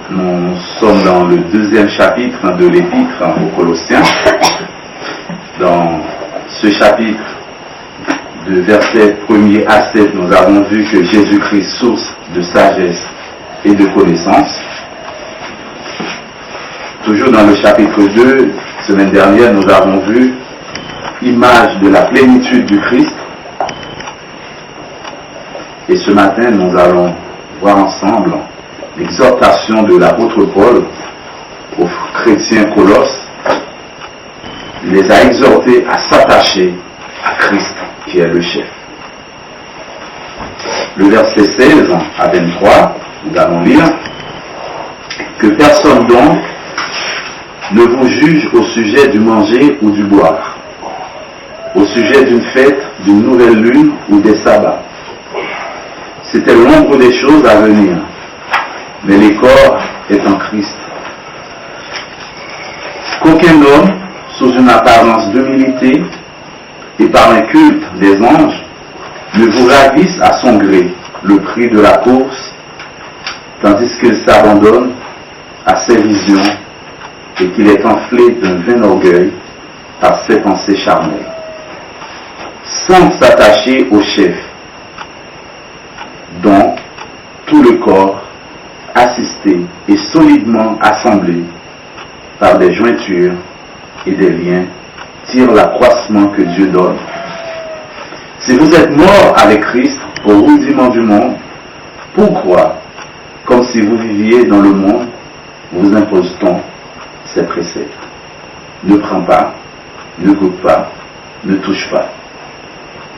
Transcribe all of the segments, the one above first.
Nous sommes dans le deuxième chapitre de l'épître aux Colossiens. Dans ce chapitre, de versets 1er à 7, nous avons vu que Jésus-Christ, source de sagesse et de connaissance. Toujours dans le chapitre 2, semaine dernière, nous avons vu image de la plénitude du Christ. Et ce matin, nous allons voir ensemble l'exhortation de l'apôtre Paul aux chrétiens Colosses. Il les a exhortés à s'attacher à Christ, qui est le chef. Le verset 16 à 23, nous allons lire que personne donc ne vous juge au sujet du manger ou du boire, au sujet d'une fête, d'une nouvelle lune ou des sabbats. C'était l'ombre des choses à venir, mais le corps est en Christ. Qu'aucun homme, sous une apparence d'humilité et par un culte des anges, ne vous ravisse à son gré le prix de la course, tandis qu'il s'abandonne à ses visions et qu'il est enflé d'un vain orgueil par ses pensées charnelles, sans s'attacher au chef, dont tout le corps, assisté et solidement assemblé par des jointures et des liens, tire l'accroissement que Dieu donne. Si vous êtes morts avec Christ au rudiment du monde, pourquoi, comme si vous viviez dans le monde, vous impose-t-on ces préceptes? Ne prends pas, ne goûte pas, ne touche pas.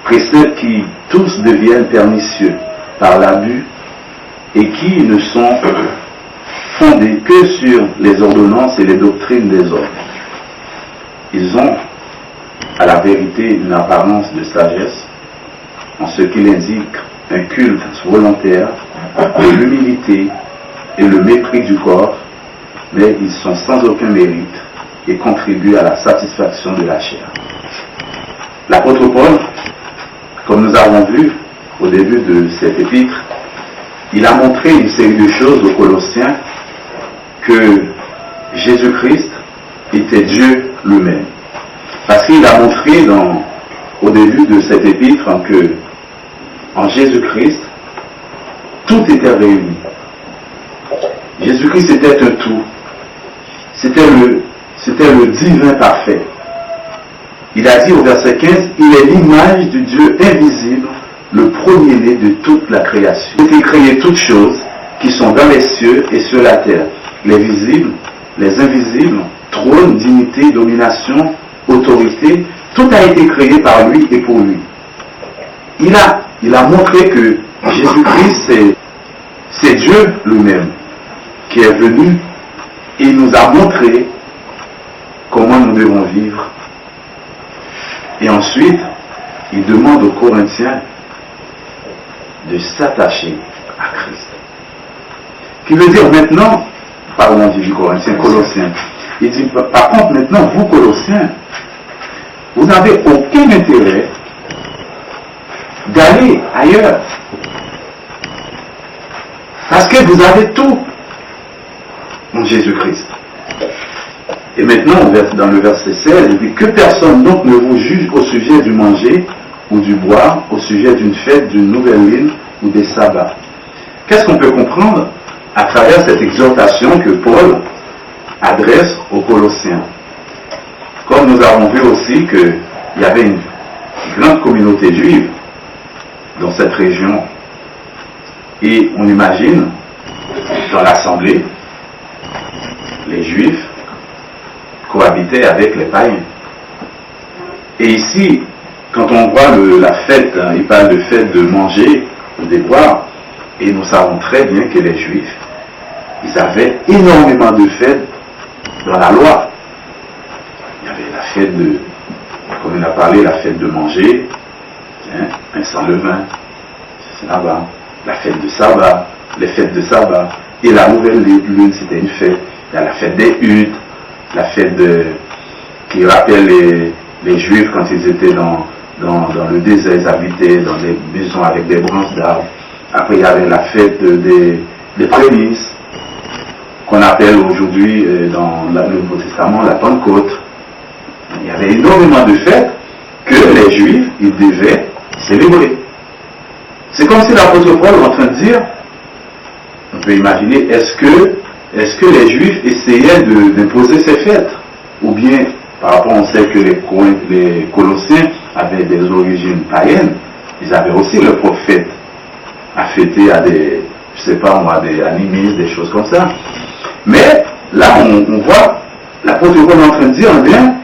Préceptes qui tous deviennent pernicieux par l'abus et qui ne sont fondés que sur les ordonnances et les doctrines des hommes. Ils ont à la vérité une apparence de sagesse en ce qu'il indique un culte volontaire de l'humilité et le mépris du corps, mais ils sont sans aucun mérite et contribuent à la satisfaction de la chair. L'apôtre Paul, comme nous avons vu au début de cet épître, il a montré une série de choses aux Colossiens, que Jésus-Christ était Dieu lui-même. Parce qu'il a montré au début de cet épître que en Jésus-Christ, tout était réuni. Jésus-Christ était un tout. C'était le divin parfait. Il a dit au verset 15, il est l'image du Dieu invisible, le premier-né de toute la création. Il a créé toutes choses qui sont dans les cieux et sur la terre, les visibles, les invisibles, trône, dignité, domination, autorité, tout a été créé par lui et pour lui. Il a montré que Jésus-Christ, c'est Dieu lui-même qui est venu et nous a montré comment nous devons vivre. Et ensuite, il demande aux Corinthiens de s'attacher à Christ. Qui veut dire maintenant, parlons du Corinthien, Colossiens, il dit par contre maintenant, vous Colossiens, vous n'avez aucun intérêt d'aller ailleurs. Parce que vous avez tout en Jésus-Christ. Et maintenant, dans le verset 16, il dit que personne donc ne vous juge au sujet du manger ou du boire, au sujet d'une fête, d'une nouvelle lune ou des sabbats. Qu'est-ce qu'on peut comprendre à travers cette exhortation que Paul adresse aux Colossiens? Comme nous avons vu aussi qu'il y avait une grande communauté juive dans cette région. Et on imagine, dans l'assemblée, les juifs cohabitaient avec les païens. Et ici, quand on voit la fête, il parle de fête de manger ou de boire, et nous savons très bien que les juifs, ils avaient énormément de fêtes dans la loi. Il y avait la fête comme on a parlé, la fête de manger, pain sans levain, c'est là-bas. La fête de sabbat, les fêtes de sabbat, et la nouvelle lune, c'était une fête. Il y a la fête des huttes, la fête qui rappelle les juifs quand ils étaient dans le désert, ils habitaient dans des maisons avec des branches d'arbres. Après, il y avait la fête des prémices. qu'on appelle aujourd'hui dans le Nouveau Testament la Pentecôte. Il y avait énormément de fêtes que les Juifs, ils devaient célébrer. C'est comme si l'apôtre Paul est en train de dire, on peut imaginer, est-ce que les Juifs essayaient d'imposer ces fêtes? Ou bien, par rapport, on sait que les Colossiens avaient des origines païennes, ils avaient aussi leur propre fête à fêter à des, je sais pas moi, des animistes, des choses comme ça. Mais là, on voit l'apôtre Paul est en train de dire, bien,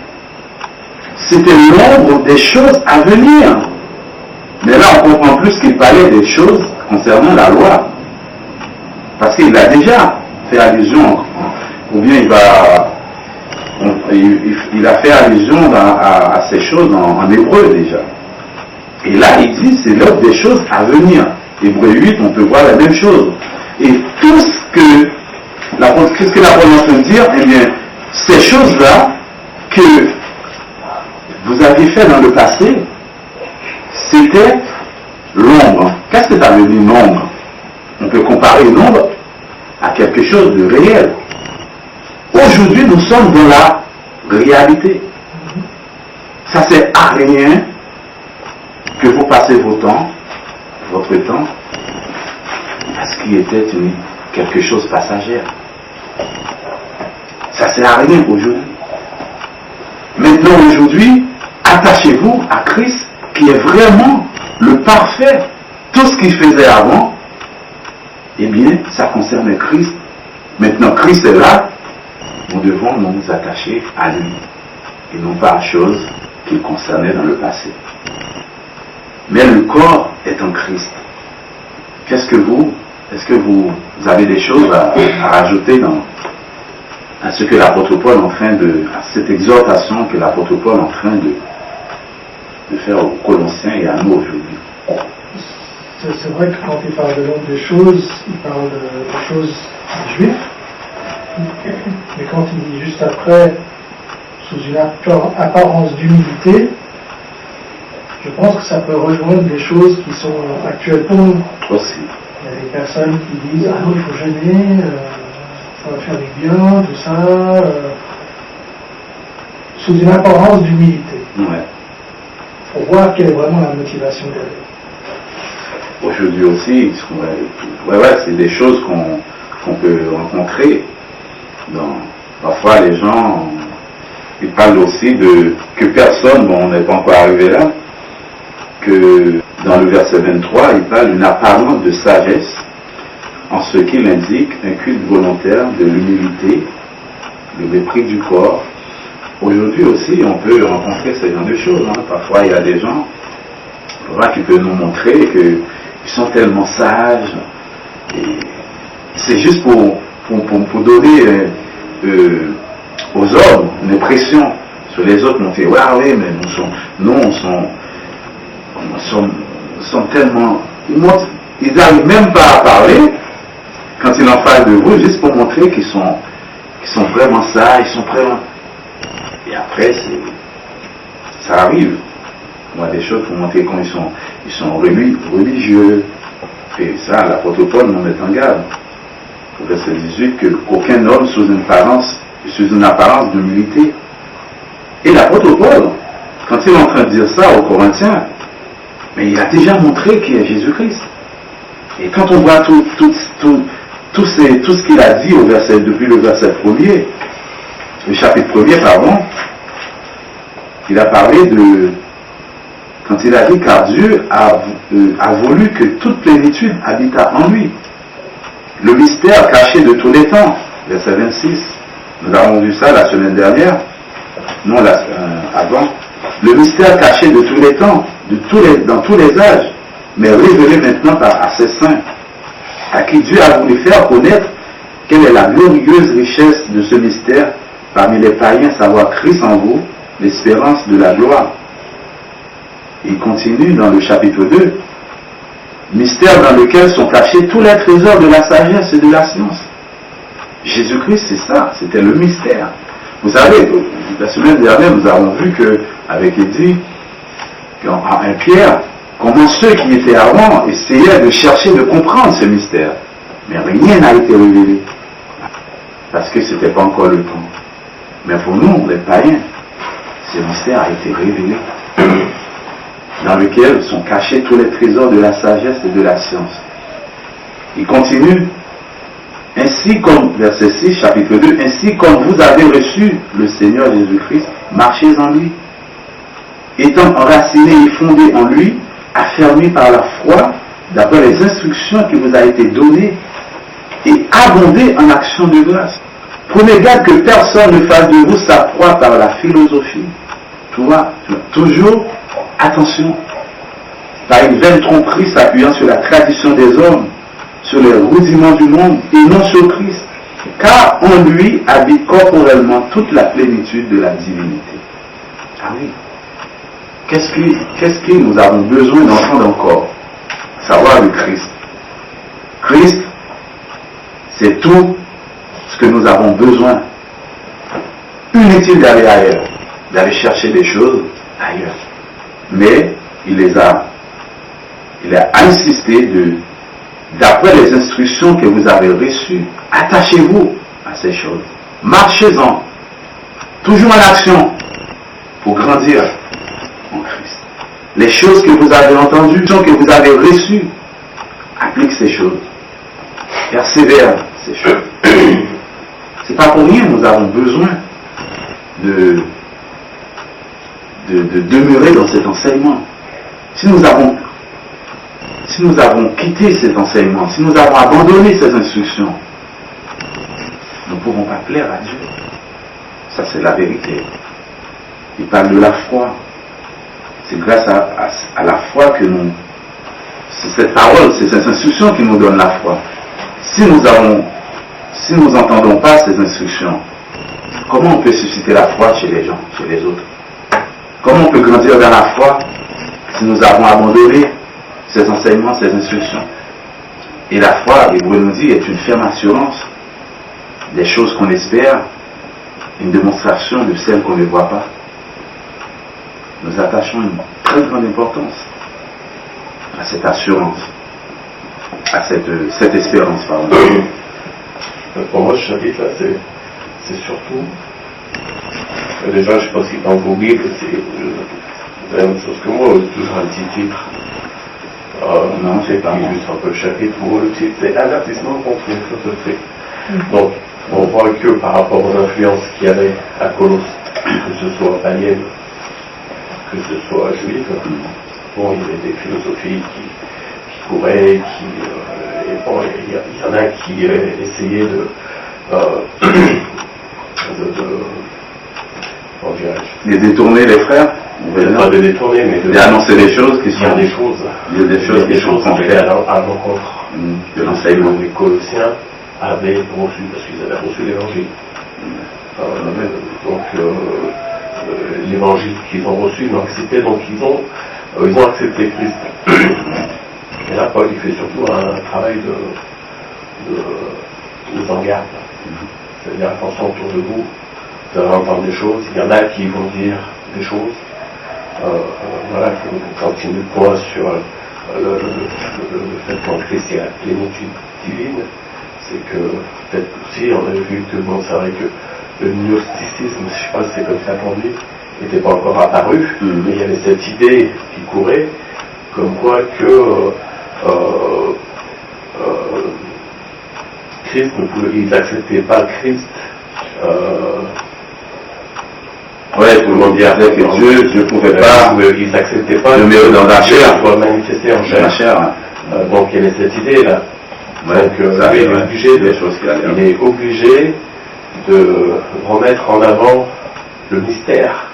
c'était l'ombre des choses à venir. Mais là, on comprend plus qu'il parlait des choses concernant la loi. Parce qu'il a déjà fait allusion, ou bien il a fait allusion à ces choses en hébreu déjà. Et là, il dit, c'est l'œuvre des choses à venir. Hébreu 8, on peut voir la même chose. Et tout ce que l'apôtre est en train de dire, eh bien, ces choses-là que vous avez fait dans le passé, c'était l'ombre. Qu'est-ce que ça veut dire l'ombre? On peut comparer l'ombre à quelque chose de réel. Aujourd'hui, nous sommes dans la réalité. Ça ne sert à rien que vous passez votre temps à ce qui était quelque chose de passagère. Ça ne sert à rien aujourd'hui. Maintenant, aujourd'hui, attachez-vous à Christ qui est vraiment le parfait. Tout ce qu'il faisait avant, eh bien, ça concernait Christ. Maintenant, Christ est là, nous devons nous attacher à lui et non pas à choses qu'il concernait dans le passé. Mais le corps est en Christ. Est-ce que vous avez des choses à rajouter à ce que l'apôtre Paul est en train à cette exhortation que l'apôtre Paul est en train de faire aux Colossiens et à nous aujourd'hui? C'est vrai que quand il parle de l'ombre des choses, il parle des choses des Juifs. Mais quand il dit juste après, sous une apparence d'humilité, je pense que ça peut rejoindre des choses qui sont actuelles pour nous. Aussi. Il y a des personnes qui disent, ah non, il faut jeûner, ça va faire du bien, tout ça, sous une apparence d'humilité. Ouais. Pour voir quelle est vraiment la motivation derrière. Aujourd'hui aussi, c'est des choses qu'on peut rencontrer. Parfois, les gens, ils parlent aussi que personne, on n'est pas encore arrivé là, que dans le verset 23, il parle d'une apparence de sagesse, en ce qu'il indique un culte volontaire de l'humilité, le mépris du corps. Aujourd'hui aussi, on peut rencontrer ce genre de choses. Parfois, il y a des gens qui peuvent nous montrer qu'ils sont tellement sages. Et c'est juste pour donner aux hommes une pression sur les autres. On fait, ouais, oui, mais nous sommes tellement... Ils n'arrivent même pas à parler quand ils en parlent de vous, juste pour montrer qu'ils sont vraiment sages, ils sont vraiment... Et après, ça arrive. Moi, des choses pour montrer quand ils sont religieux. Et ça, l'apôtre Paul nous met en garde. Au verset 18, qu'aucun homme sous une apparence d'humilité. Et l'apôtre Paul, quand il est en train de dire ça aux Corinthiens, mais il a déjà montré qui est Jésus-Christ. Et quand on voit tout ce qu'il a dit depuis le verset 1er, le chapitre 1er, pardon, il a parlé quand il a dit car Dieu a voulu que toute plénitude habitât en lui. Le mystère caché de tous les temps, verset 26. Nous avons vu ça la semaine dernière, non avant. Le mystère caché de tous les temps, dans tous les âges, mais révélé maintenant à ses saints, à qui Dieu a voulu faire connaître quelle est la glorieuse richesse de ce mystère parmi les païens, savoir Christ en vous, l'espérance de la gloire. Il continue dans le chapitre 2, mystère dans lequel sont cachés tous les trésors de la sagesse et de la science. Jésus-Christ, c'est ça, c'était le mystère. Vous savez, la semaine dernière, nous avons vu avec Eddie, en 1 Pierre, comment ceux qui étaient avant essayaient de chercher de comprendre ce mystère. Mais rien n'a été révélé. parce que ce n'était pas encore le temps. Mais pour nous, les païens, ce mystère a été révélé, dans lequel sont cachés tous les trésors de la sagesse et de la science. Il continue, ainsi comme, verset 6, chapitre 2, ainsi comme vous avez reçu le Seigneur Jésus-Christ, marchez en lui, étant enracinés et fondés en lui, affermis par la foi, d'après les instructions qui vous a été données, et abondez en action de grâce. Prenez garde que personne ne fasse de vous sa proie par la philosophie. Tu vois, toujours, attention, par une vaine tromperie s'appuyant sur la tradition des hommes, sur les rudiments du monde, et non sur Christ. Car en lui habite corporellement toute la plénitude de la divinité. Ah oui. Qu'est-ce que nous avons besoin d'entendre encore? Savoir le Christ. Christ, c'est tout ce que nous avons besoin. Inutile d'aller ailleurs, d'aller chercher des choses ailleurs. Mais il a insisté d'après les instructions que vous avez reçues, attachez-vous à ces choses. Marchez-en, toujours en action, pour grandir en Christ. Les choses que vous avez entendues, les choses que vous avez reçues, applique ces choses. Persévère ces choses. C'est pas pour rien, nous avons besoin de demeurer dans cet enseignement. Si nous avons quitté cet enseignement, si nous avons abandonné ces instructions, nous ne pourrons pas plaire à Dieu. Ça, c'est la vérité. Il parle de la foi. C'est grâce à la foi que c'est cette parole, c'est cette instruction qui nous donne la foi. Si nous n'entendons pas ces instructions, comment on peut susciter la foi chez les gens, chez les autres? Comment on peut grandir dans la foi si nous avons abandonné ces enseignements, ces instructions? Et la foi, l'Hébreu nous dit, est une ferme assurance des choses qu'on espère, une démonstration de celles qu'on ne voit pas. Nous attachons une très grande importance à cette assurance, à cette espérance, pardon. Pour moi, ce chapitre-là, c'est surtout, déjà, je pense qu'il dans vos Bibles, c'est la même chose que moi, toujours un petit titre. Non, c'est pas juste un peu le chapitre. Pour le titre, c'est avertissement contre une philosophe. Donc, on voit que par rapport aux influences qu'il y avait à Colosse, que ce soit païenne, que ce soit juif, bon, il y avait des philosophies qui couraient, et bon, il y en a qui essayaient de détourner les frères, pas de détourner, mais d'annoncer des choses qui sont des choses. Il y a des choses qui sont contraires à l'encontre de l'enseignement. Les Colossiens avaient reçu, parce qu'ils avaient reçu l'évangile. Donc l'évangile qu'ils ont reçu, ils l'ont accepté, donc ils ont accepté Christ. Et là, Paul, il fait surtout un travail de mise en garde. C'est-à-dire, attention autour de vous, vous allez entendre des choses, il y en a qui vont dire des choses. Voilà, quand il nous point sur le fait qu'en Christ il y a la plénitude divine, c'est que peut-être aussi on avait vu que bon, c'est vrai que le gnosticisme, je ne sais pas si c'est comme ça qu'on dit, n'était pas encore apparu, mais il y avait cette idée qui courait, comme quoi que Christ, ils n'acceptaient pas le Christ. Ouais, tout le monde dit avec que Dieu ne pouvait pas. Ils n'acceptaient pas demeurer dans la chair, soit manifesté en chair. Donc il y avait cette idée là. Ouais, donc il est obligé de remettre en avant le mystère.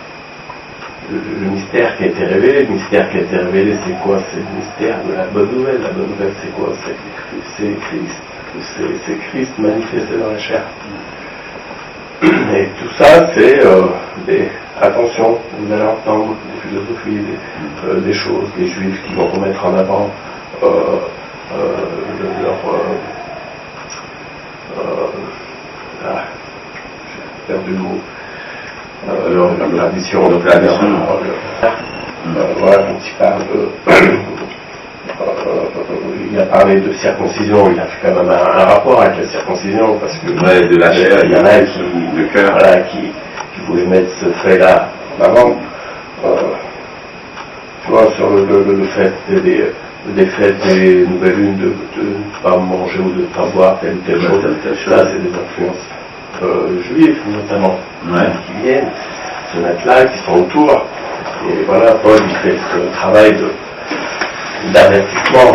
Le mystère qui a été révélé. Le mystère qui a été révélé, c'est quoi? C'est le mystère de la bonne nouvelle. La bonne nouvelle, c'est quoi? C'est Christ. C'est Christ manifesté dans la chair. Et tout ça, c'est attention, vous allez entendre des philosophies, des choses, des juifs qui vont remettre en avant j'ai perdu le mot, leur tradition, voilà, quand il parle il a parlé de circoncision, il a fait quand même un rapport avec la circoncision. circoncision, parce que Ouais, de la chair, il y en a de cœur. voilà, qui voulaient mettre ce fait-là en avant. Tu vois, sur le fait des fêtes des nouvelles lunes, de ne pas manger ou de ne pas boire telle ou telle chose, là c'est des influences juives notamment, qui viennent se mettre là, qui sont autour. Et voilà, Paul il fait ce travail d'avertissement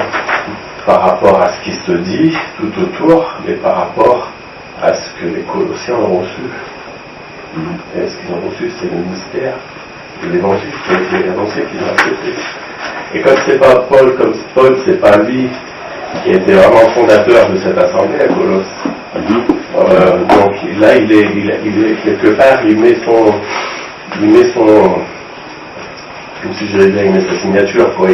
par rapport à ce qui se dit tout autour, mais par rapport à ce que les Colossiens ont reçu. Et ce qu'ils ont reçu, c'est le mystère de l'évangile qui a été annoncé, qu'ils ont accepté. Et comme c'est pas Paul, c'est pas lui qui était vraiment fondateur de cette assemblée à Colosse. Donc là, il est quelque part, il met son, comme si je dirais bien, il met sa signature, quoi.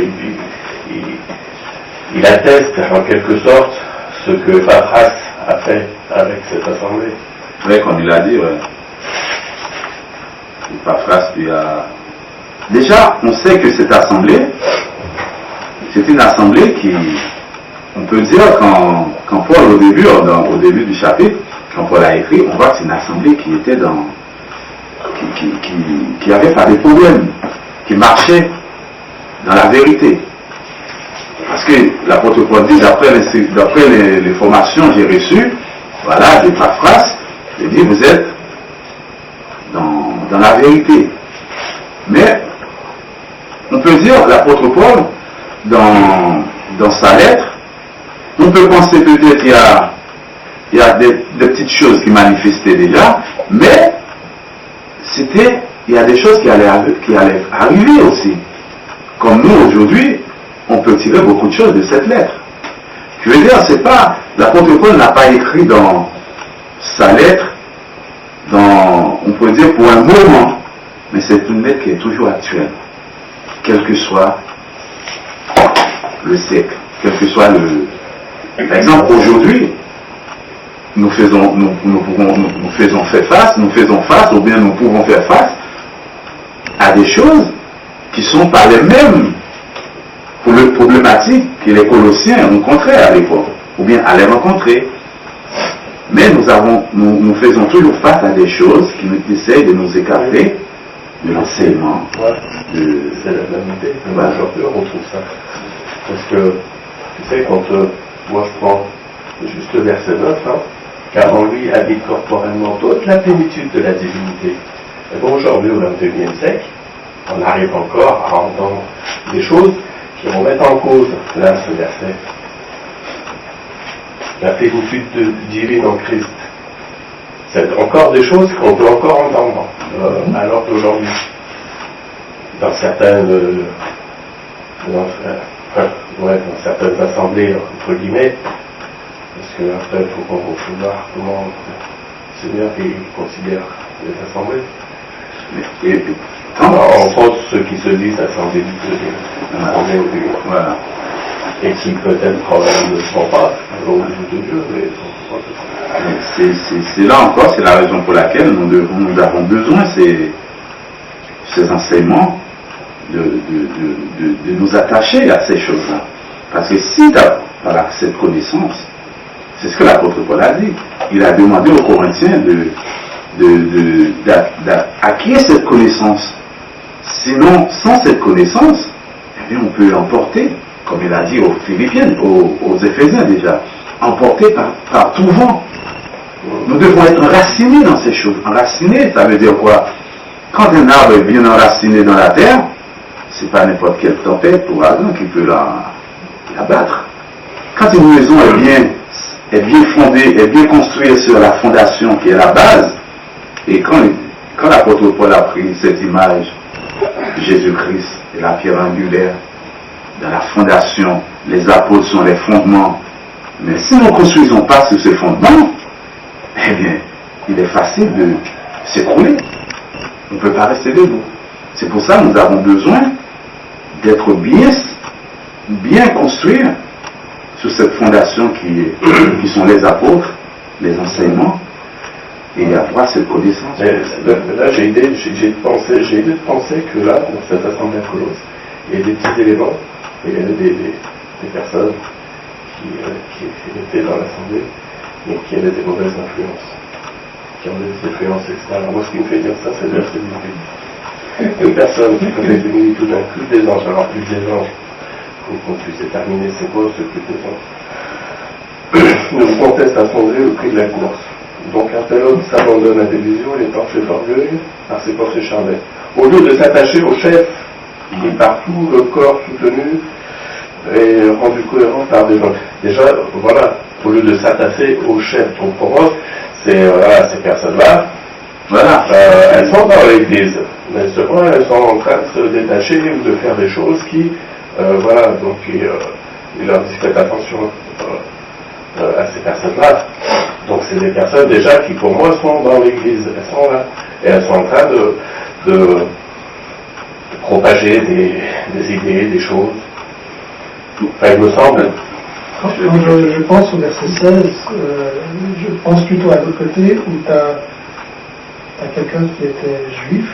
Il atteste en quelque sorte ce que Paphras a fait avec cette assemblée. Oui, comme il a dit, ouais. Paphras lui a... Déjà, on sait que cette assemblée, c'est une assemblée qui, on peut dire, quand Paul, au début du chapitre, quand Paul a écrit, on voit que c'est une assemblée qui était qui avait pas de problèmes, qui marchait dans la vérité. Parce que l'apôtre Paul dit, d'après les formations que j'ai reçues, voilà, de Paphras, il dit, vous êtes dans la vérité. Mais, on peut dire, l'apôtre Paul, dans sa lettre, on peut penser peut-être qu'il y a des petites choses qui manifestaient déjà, mais il y a des choses qui allaient arriver aussi. Comme nous, aujourd'hui, on peut tirer beaucoup de choses de cette lettre. Je veux dire, c'est pas, l'apôtre Paul n'a pas écrit dans sa lettre, on peut dire pour un moment, mais c'est une lettre qui est toujours actuelle, quel que soit le siècle, quel que soit par exemple, aujourd'hui, nous faisons face, ou bien nous pouvons faire face à des choses qui sont pas les mêmes pour les problématiques que les Colossiens rencontraient à l'époque, ou bien allaient rencontrer. Mais nous faisons toujours face à des choses qui nous essayent de nous écarter de l'enseignement. C'est la même idée. Aujourd'hui, on retrouve ça. Parce que, tu sais, quand moi je prends juste le verset 9, car en lui habite corporellement toute la plénitude de la divinité. Et bon, aujourd'hui, au XXIe siècle, on arrive encore à entendre des choses qui vont mettre en cause, là, ce verset. La plénitude divine en Christ. C'est encore des choses qu'on peut encore entendre, alors qu'aujourd'hui, dans certaines assemblées, entre guillemets, parce qu'après, il faut qu'on voir comment le Seigneur considère les assemblées. En France, ceux qui se disent assemblée du voilà. Et qui peut-être ne sont pas au bout de Dieu, mais c'est là encore, c'est la raison pour laquelle nous avons besoin ces enseignements de nous attacher à ces choses-là. Parce que si voilà, cette connaissance, c'est ce que l'apôtre Paul a dit. Il a demandé aux Corinthiens d'acquérir cette connaissance. Sinon, sans cette connaissance, eh bien, on peut emporter, comme il a dit aux Philippiens, aux Éphésiens déjà, emporté par tout vent. Nous devons être enracinés dans ces choses. Enracinés, ça veut dire quoi? Quand un arbre est bien enraciné dans la terre, c'est pas n'importe quelle tempête ou ouragan qui peut l'abattre. Quand une maison est bien fondée, est bien construite sur la fondation qui est la base, et quand l'apôtre Paul a pris cette image de Jésus-Christ et la pierre angulaire, dans la fondation, les apôtres sont les fondements. Mais si nous ne construisons pas sur ces fondements, eh bien, il est facile de s'écrouler. On ne peut pas rester debout. C'est pour ça que nous avons besoin d'être bien construits sur cette fondation qui sont les apôtres, les enseignements, et avoir cette connaissance. Là, j'ai idée de penser que là, dans cette assemblée à Colosse, il y a des petits éléments, il y avait des personnes qui étaient dans l'assemblée, mais qui avaient des mauvaises influences, qui ont des influences extérieures. Moi, ce qui me fait dire ça, c'est le verset 18. Une personne qui peut être bénie tout d'un coup des anges, alors plus des anges, pour qu'on puisse déterminer c'est quoi ce plus des anges, nous conteste à son gré le prix de la course. Donc un tel homme s'abandonne à des visions, il est porté d'orgueil par ses pensées charnelles. Au lieu de s'attacher au chef, qui est partout, le corps soutenu et rendu cohérent par des gens. Déjà, voilà, au lieu de s'attacher au chef. Donc pour moi, c'est ces personnes-là, voilà, elles sont dans l'église, mais seulement elles sont en train de se détacher ou de faire des choses qui, voilà, donc il leur dit faites attention à ces personnes-là. Donc c'est des personnes déjà qui pour moi sont dans l'église, elles sont là, et elles sont en train de propager des idées, des choses. Enfin, il me semble. Quand je pense au verset 16, je pense plutôt à l'autre côté où tu as quelqu'un qui était juif,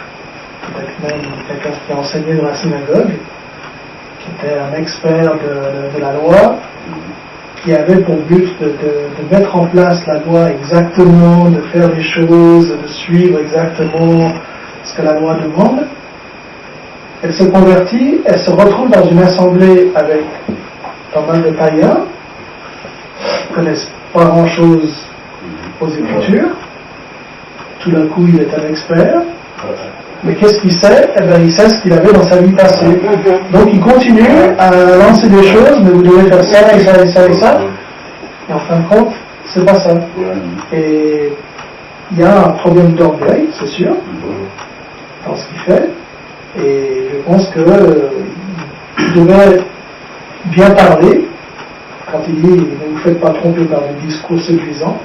peut-être même quelqu'un qui enseignait dans la synagogue, qui était un expert de la loi, qui avait pour but de mettre en place la loi exactement, de faire les choses, de suivre exactement ce que la loi demande. Elle se convertit, elle se retrouve dans une assemblée avec pas mal de païens, qui ne connaissent pas grand-chose aux Écritures. Tout d'un coup, il est un expert. Mais qu'est-ce qu'il sait? Eh bien, il sait ce qu'il avait dans sa vie passée. Donc, il continue à lancer des choses, mais vous devez faire ça et ça et ça et ça. Et en fin de compte, c'est pas ça. Et il y a un problème d'orgueil, c'est sûr, dans ce qu'il fait. Et je pense qu'il devait bien parler quand il dit ne vous faites pas tromper par des discours séduisants.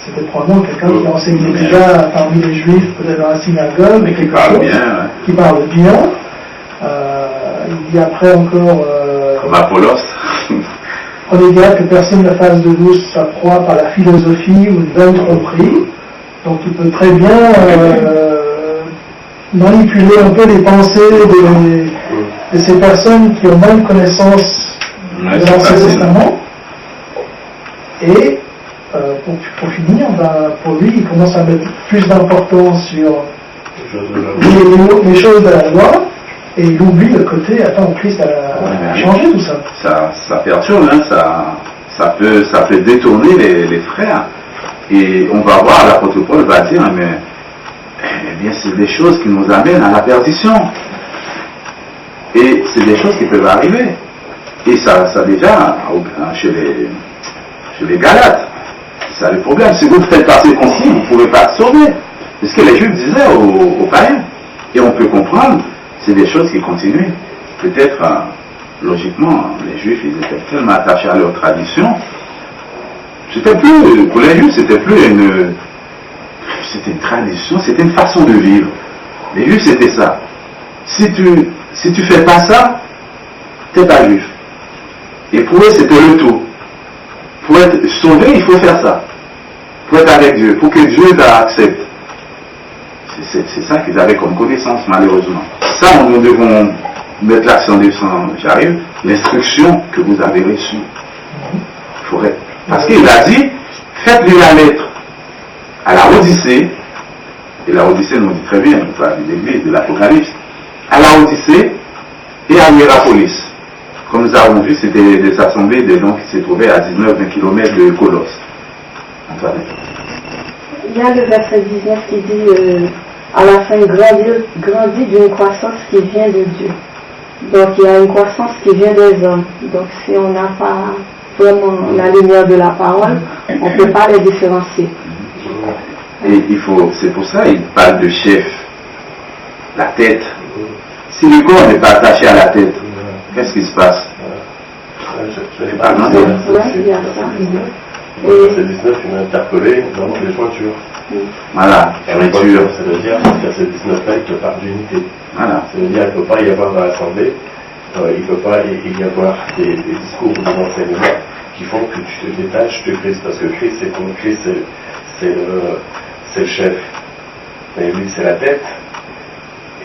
C'était probablement quelqu'un qui enseignait déjà parmi les juifs, peut-être dans la synagogue, mais quelque chose qui parle bien. Il dit après encore comme Apollos. Prenez garde que personne ne fasse de vous sa proie par la philosophie ou une vaine tromperie. Donc il peut très bien manipuler un peu les pensées de ces personnes qui ont moins de connaissances de l'Ancien Testament. Et pour finir, pour lui, il commence à mettre plus d'importance sur les choses de la loi, et il oublie le côté, attends, Christ a changé tout ça. Ça perturbe, hein, ça peut détourner les frères. Et on va voir, l'apôtre Paul va dire, mais eh bien, c'est des choses qui nous amènent à la perdition. Et c'est des choses qui peuvent arriver. Et ça déjà, chez les Galates, c'est le problème. Si vous faites passer conscient, vous ne pouvez pas être sauvé. C'est ce que les Juifs disaient aux païens. Et on peut comprendre, c'est des choses qui continuent. Peut-être, logiquement, les Juifs, ils étaient tellement attachés à leur tradition. Pour les Juifs, c'était une tradition, c'était une façon de vivre. Les Juifs, c'était ça. Si tu fais pas ça, t'es pas Juif. Et pour eux, c'était le tout. Pour être sauvé, il faut faire ça. Pour être avec Dieu, pour que Dieu t'accepte. C'est ça qu'ils avaient comme connaissance, malheureusement. Ça, nous devons mettre l'accent dessus. J'arrive. L'instruction que vous avez reçue. Parce qu'il a dit, faites-lui la lettre à la Odyssée. Et la Odyssée nous dit très bien, vous savez, l'église de l'Apocalypse. À la Odyssée et à Hierapolis. Comme nous avons vu, c'était des assemblées des gens qui se trouvaient à 19-20 km de Colosse. Il y a le verset 19 qui dit à la fin, grandit d'une croissance qui vient de Dieu. Donc il y a une croissance qui vient des hommes. Donc si on n'a pas vraiment la lumière de la parole, on ne peut pas les différencier. Et c'est pour ça qu'il parle de chef, la tête. Si le corps n'est pas attaché à la tête, qu'est-ce qui se passe? Je n'ai pas demandé. Verset 19, il m'a interpellé dans les jointures. Voilà, jointure. Ça veut dire, verset 19 là, il te parle d'unité. Voilà. Ça veut dire qu'il ne peut pas y avoir dans l'assemblée, il ne peut pas y avoir des discours ou des enseignements qui font que tu te détaches de Christ, parce que Christ, c'est comme Christ, c'est le chef. Mais lui, c'est la tête.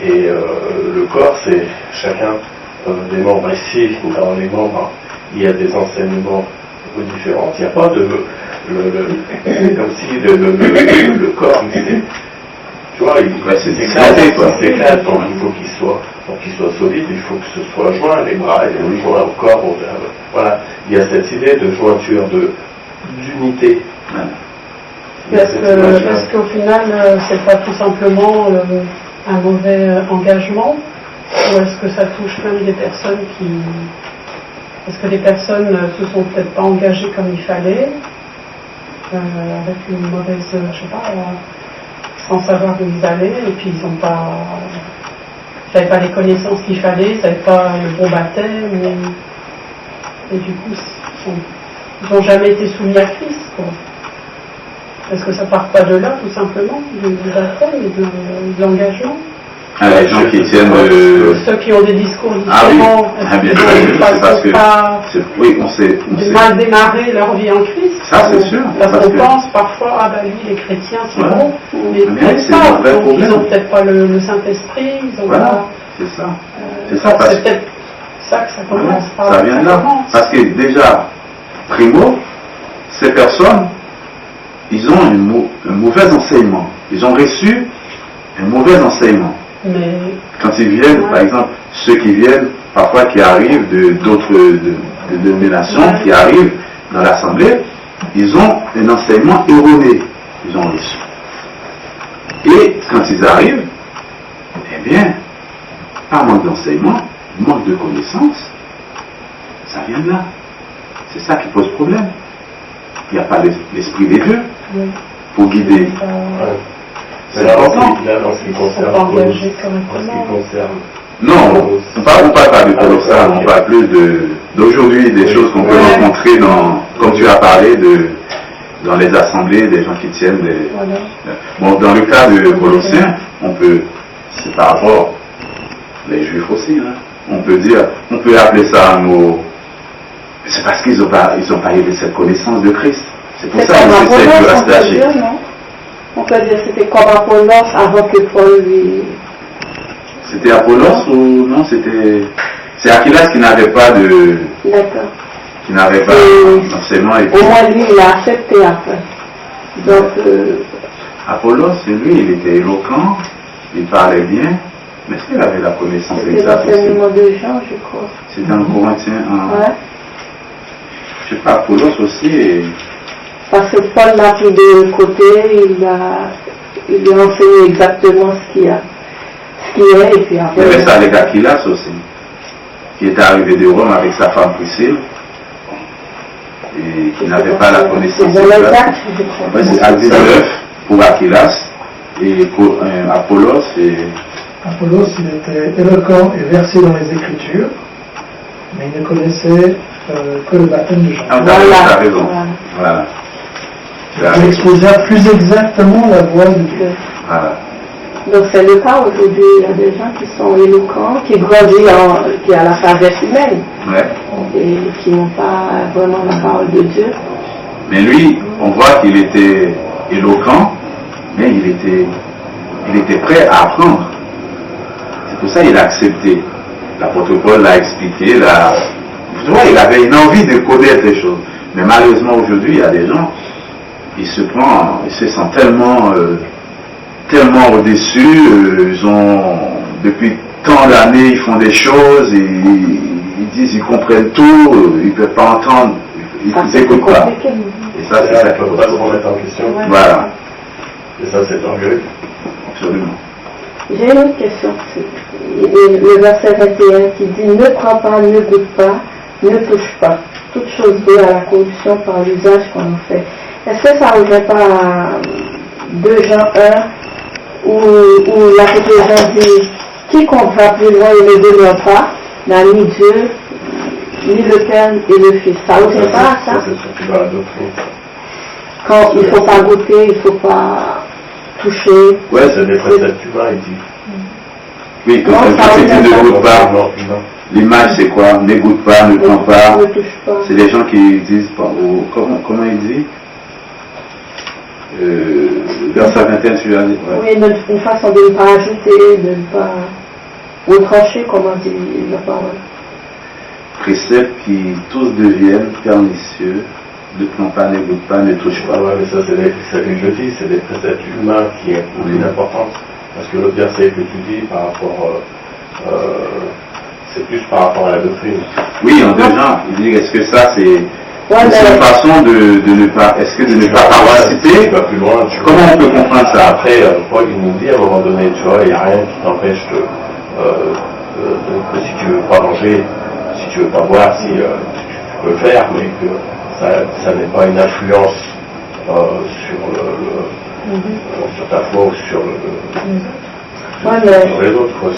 Et le corps, c'est chacun des membres. Ici, dans les membres, il y a des enseignements différents. Il n'y a pas c'est comme si le corps, tu vois, c'est éclaté, quoi. Il s'éclate, donc il faut qu'il soit solide, il faut que ce soit joint, les bras et les joints au corps. Voilà, il y a cette idée de jointure, d'unité. Est-ce qu'au final, c'est pas tout simplement un mauvais engagement, ou est-ce que ça touche même des personnes qui... Est-ce que des personnes se sont peut-être pas engagées comme il fallait, avec une mauvaise, je sais pas, sans savoir où ils allaient, et puis ils n'avaient pas les connaissances qu'il fallait, ils n'avaient pas le bon baptême, et du coup, ils n'ont jamais été soumis à Christ, quoi. Est-ce que ça part pas de là, tout simplement, du baptême et de l'engagement? Les gens qui tiennent ceux qui ont des discours différents, bien sûr, c'est parce que oui, on sait mal démarrer leur vie en Christ. Ça, c'est sûr. Parce qu'on pense parfois, lui, les chrétiens, c'est bon, mais peut-être pas. Donc, ils n'ont peut-être pas le Saint-Esprit, ils ont pas... C'est ça. C'est ça, parce que... C'est peut-être ça que ça commence. Ça vient de là. Parce que déjà, primo, ces personnes, ils ont un mauvais enseignement. Ils ont reçu un mauvais enseignement. Mais... Quand ils viennent, par exemple, ceux qui viennent, parfois qui arrivent d'autres dénominations, qui arrivent dans l'assemblée, ils ont un enseignement erroné. Ils ont reçu. Et quand ils arrivent, eh bien, par manque d'enseignement, manque de connaissances, ça vient de là. C'est ça qui pose problème. Il n'y a pas l'esprit des dieux pour guider. C'est important. Là, en ce qui concerne non, on ne parle pas de colossal, on parle plus d'aujourd'hui, des choses qu'on peut rencontrer comme tu as parlé, dans les assemblées, des gens qui tiennent des... Bon, dans le cas de Colossiens, c'est par rapport les Juifs aussi, hein. On peut appeler ça un mot... C'est parce qu'ils n'ont pas eu cette connaissance de Christ. C'est pour ça qu'ils essaient de rester lâchés. On peut dire que c'était comme Apollos avant que Paul lui... C'était Apollos ou non? C'est Aquilas qui n'avait pas de... D'accord. Qui n'avait pas d'enseignement. Au moins lui, il a accepté après. Donc... Apollos, lui, il était éloquent, il parlait bien, mais est-ce qu'il avait la connaissance exacte? C'était l'enseignement de Jean, je crois. C'était en Corinthiens. Ouais. Je sais pas, Apollos aussi... Parce que Paul l'a pris de côté, il lui a enseigné exactement ce qu'il est, et puis après... Il y avait ça avec Aquilas aussi, qui était arrivé de Rome avec sa femme Priscille, et qui n'avait pas la connaissance exacte. C'est Acte 19 pour Aquilas, et pour Apollos, Apollos, il était éloquent et versé dans les Écritures, mais il ne connaissait que le baptême de Jean. Ah, t'as raison. Voilà. Il exposait plus exactement la voix de Dieu. Voilà. Donc c'est le cas aujourd'hui, il y a des gens qui sont éloquents, qui grandissent qui a la sagesse humaine, et qui n'ont pas vraiment la parole de Dieu. Mais lui, on voit qu'il était éloquent, mais il était prêt à apprendre. C'est pour ça qu'il a accepté. L'apôtre Paul l'a expliqué, tu vois, il avait une envie de connaître les choses. Mais malheureusement aujourd'hui, il y a des gens, ils se sentent tellement au-dessus, depuis tant d'années, ils font des choses, ils disent, ils comprennent tout, ils ne peuvent pas entendre, ils n'écoutent pas. Et ça, c'est ça qu'il ne faut pas se remettre en question. Voilà. Et ça, c'est orgueil. Absolument. J'ai une autre question. Le verset 21 qui dit, ne prends pas, ne goûte pas, ne touche pas. Toute chose due à la corruption par l'usage qu'on en fait. Est-ce que ça ne revient pas à 2 Jean 1 où l'apôtre Jean dit quiconque va plus loin et ne demeure pas n'a ni Dieu, ni le Père et le Fils. Ça ne revient pas à ça? Quand il ne faut pas goûter, il ne faut pas toucher. Ouais, c'est des préceptes humains, il dit. Oui, quand tu ne goûtes pas, l'image c'est quoi? Ne goûte pas, ne prends pas. Ne touche pas. C'est des gens qui disent, comment il dit? Verset 21, tu l'as dit. Oui, une façon de ne pas ajouter, de ne pas retrancher, comme on dit la parole. Préceptes qui tous deviennent pernicieux ne prends pas, ne goûte pas, ne touche pas. Ouais, mais ça, c'est je dis, c'est des préceptes humains qui ont une importance. Parce que l'autre verset que tu dis par rapport, c'est plus par rapport à la doctrine. Oui, en deux gens, il dit, est-ce que ça c'est une façon de ne pas, est-ce que de ne pas participer? Tu vas plus loin. Comment on peut comprendre ça? Après, Paul il nous dit à un moment donné, tu vois, il n'y a rien qui t'empêche si tu veux pas manger, si tu veux pas boire, si tu peux le faire, mais que ça n'est pas une influence sur ta foi ou sur les autres. Quoi.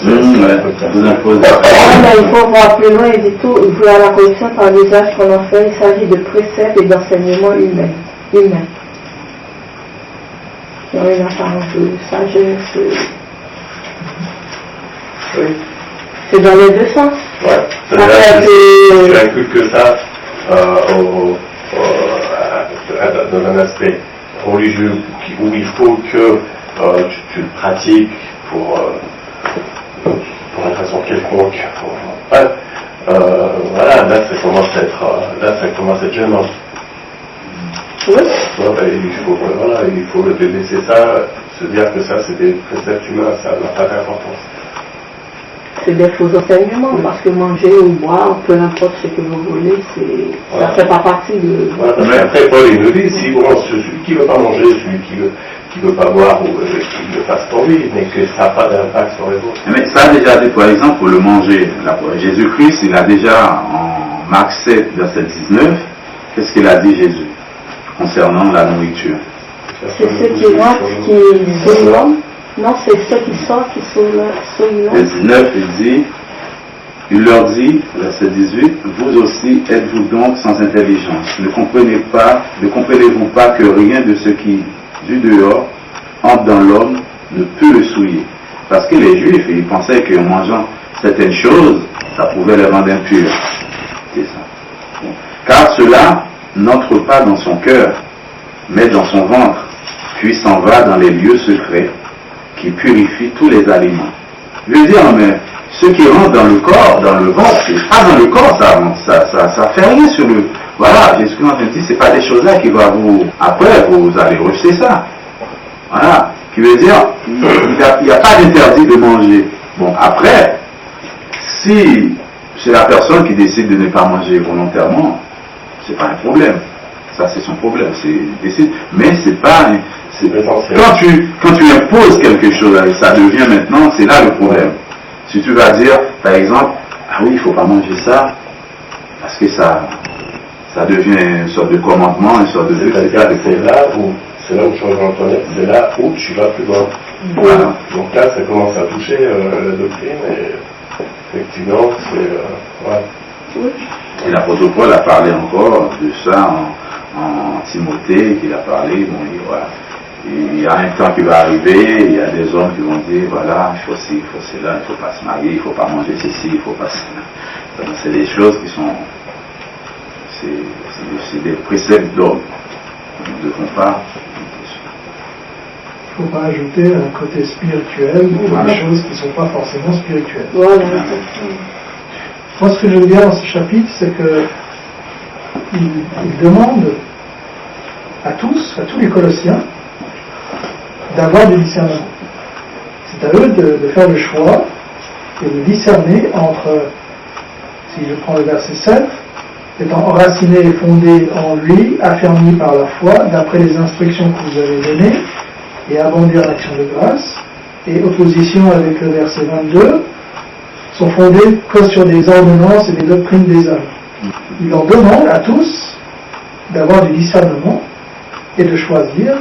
Il faut voir plus loin, il dit tout, voir la corruption par l'usage qu'on en fait, il s'agit de préceptes et d'enseignements humains. Qui ont une apparence de sagesse. Oui. C'est dans les deux sens. Ouais. Tu inculques ça dans un aspect religieux où il faut que tu le pratiques pour une raison quelconque. Voilà, là ça commence à être gênant. Oui. Il faut laisser ça, se dire que ça c'est des préceptes humains, ça n'a pas d'importance. C'est des faux enseignements, parce que manger ou boire, peu importe ce que vous voulez, ça ne fait pas partie de... Voilà, parce qu'après, Paul il nous dit, si celui qui ne veut pas manger, celui qui ne veut pas boire, ou qui le fasse pour lui, mais que ça n'a pas d'impact sur les autres. Mais ça a déjà dit, par exemple, pour le manger, Jésus-Christ, il a déjà, en Marc 7, verset 19, qu'est-ce qu'il a dit Jésus, concernant la nourriture? C'est ceux qui rentrent, qui sont l'homme. Non, c'est ceux qui sortent, qui sont là. Le 19, il leur dit, verset 18, vous aussi êtes-vous donc sans intelligence? Ne comprenez-vous pas que rien de ce qui, du dehors, entre dans l'homme, ne peut le souiller? Parce que les Juifs, ils pensaient qu'en mangeant certaines choses, ça pouvait les rendre impurs. C'est ça. Bon. Car cela n'entre pas dans son cœur, mais dans son ventre, puis s'en va dans les lieux secrets, qui purifie tous les aliments. Je veux dire, mais ce qui rentre dans le corps, dans le ventre, c'est pas dans le corps, ça fait rien sur le... Voilà, Jésus-Christ nous dit, c'est pas des choses-là qui vont vous... Après, vous allez rejeter ça. Voilà. Qui veut dire, il n'y a pas d'interdit de manger. Bon, après, si c'est la personne qui décide de ne pas manger volontairement, c'est pas un problème. Ça, c'est son problème. Mais c'est pas... Quand tu imposes quelque chose, ça devient maintenant, c'est là le problème. Si tu vas dire, par exemple, ah oui, il ne faut pas manger ça, parce que ça devient une sorte de commandement, une sorte de... C'est là où je rejoins ton aide, c'est là où tu vas plus loin. Voilà. Donc là, ça commence à toucher la doctrine, et effectivement, c'est... ouais. Oui. Et l'apôtre Paul a parlé encore de ça en Timothée, qu'il a parlé, bon, voilà. Il y a un temps qui va arriver, il y a des hommes qui vont dire, voilà, il faut ci, il faut cela, il ne faut pas se marier, il ne faut pas manger ceci, il ne faut pas cela. C'est des choses qui sont... C'est des préceptes d'ordre. Nous ne devons pas... Il ne faut pas ajouter un côté spirituel ou des choses qui ne sont pas forcément spirituelles. Voilà. Moi, ce que j'aime bien dans ce chapitre, c'est qu'il demande à tous les Colossiens, d'avoir du discernement. C'est à eux de faire le choix et de discerner entre, si je prends le verset 7, étant enraciné et fondé en lui, affermi par la foi, d'après les instructions que vous avez données, et abondé en action de grâce, et opposition avec le verset 22, sont fondés que sur des ordonnances et des doctrines des hommes. Il leur demande à tous d'avoir du discernement et de choisir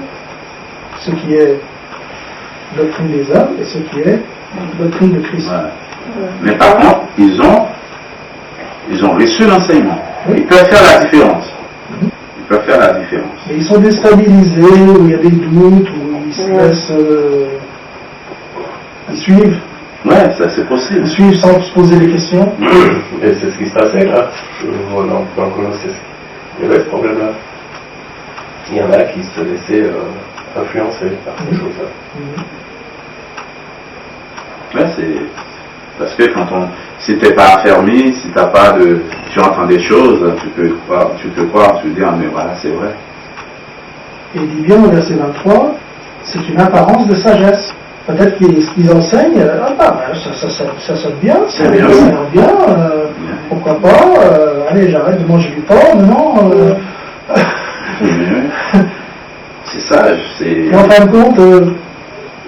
ce qui est doctrine des hommes et ce qui est doctrine de Christ. Voilà. Mais par contre, ils ont reçu l'enseignement. Oui. Ils peuvent faire la différence. Ils peuvent faire la différence. Mais ils sont déstabilisés, où il y a des doutes, où ils se laissent... ils suivent. Ouais, ça c'est possible. Ils suivent sans se poser des questions. Et c'est ce qui se passait là. Je vois dans Colossiens. Il y avait ce problème-là. Il y en a qui se laissaient influencer par ces choses-là. Ouais, Parce que si t'es pas affermi, si t'as pas de, tu entends des choses, tu te crois, tu te dis, ah, mais voilà, c'est vrai. Et il dit bien au verset 23, c'est une apparence de sagesse. Peut-être ce qu'ils enseignent, ça sonne bien, ça a l'air bien, pourquoi pas, allez, j'arrête de manger du porc, non. C'est sage, c'est... Et en fin de compte,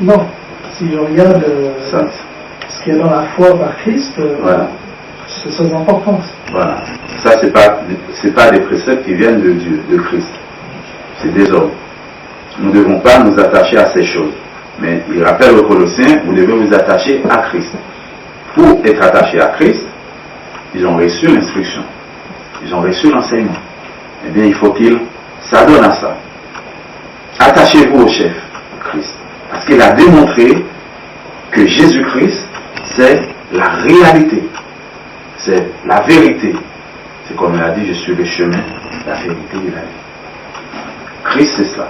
non. Si je regarde ce qu'il y a dans la foi par Christ, voilà. c'est ça d'importance. Voilà. Ça, c'est pas des préceptes qui viennent de Dieu, de Christ. C'est des hommes. Nous ne devons pas nous attacher à ces choses. Mais il rappelle aux Colossiens, vous devez vous attacher à Christ. Pour être attaché à Christ, ils ont reçu l'instruction. Ils ont reçu l'enseignement. Eh bien, il faut qu'ils s'adonnent à ça. Attachez-vous au chef, Christ. Parce qu'il a démontré que Jésus-Christ, c'est la réalité. C'est la vérité. C'est comme il a dit, je suis le chemin, la vérité et la vie. Christ, c'est cela.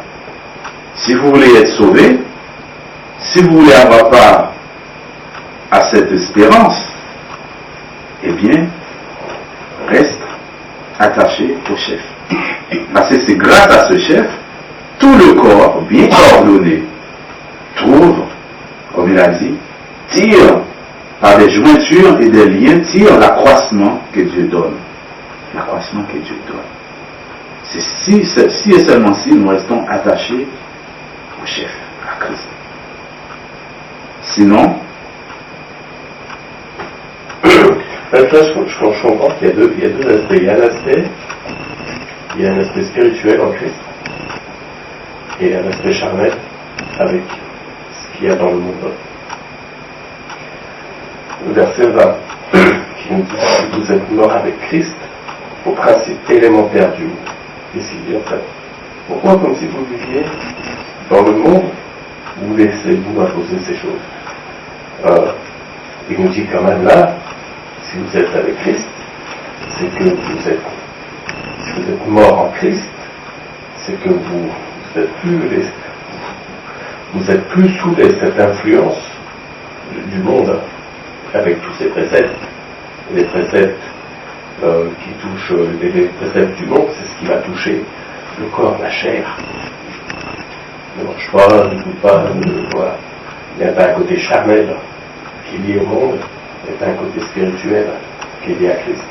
Si vous voulez être sauvé, si vous voulez avoir part à cette espérance, eh bien, reste attaché au chef. Parce que c'est grâce à ce chef, tout le corps, bien coordonné, trouve, comme il a dit, tire par des jointures et des liens, tire l'accroissement que Dieu donne. L'accroissement que Dieu donne. C'est si et seulement si nous restons attachés au chef, à Christ. Sinon, là, je comprends qu'il y a deux aspects. Il y a un aspect spirituel en Christ et un aspect charnel avec ce qu'il y a dans le monde. Le verset 20 qui nous dit que vous êtes morts avec Christ au principe élémentaire du monde. Qu'est-ce qu'il dit en fait? Pourquoi comme si vous viviez dans le monde, vous laissez-vous imposer ces choses? Il nous dit quand même là, si vous êtes avec Christ, c'est que vous êtes mort en Christ, c'est que vous êtes plus sous cette influence du monde avec tous ces préceptes. Les préceptes qui touchent les préceptes du monde, c'est ce qui va toucher le corps, la chair. Ne mange pas, ne goûte pas, voilà. Il n'y a pas un côté charnel qui est lié au monde, il n'y a pas un côté spirituel qui est lié à Christ.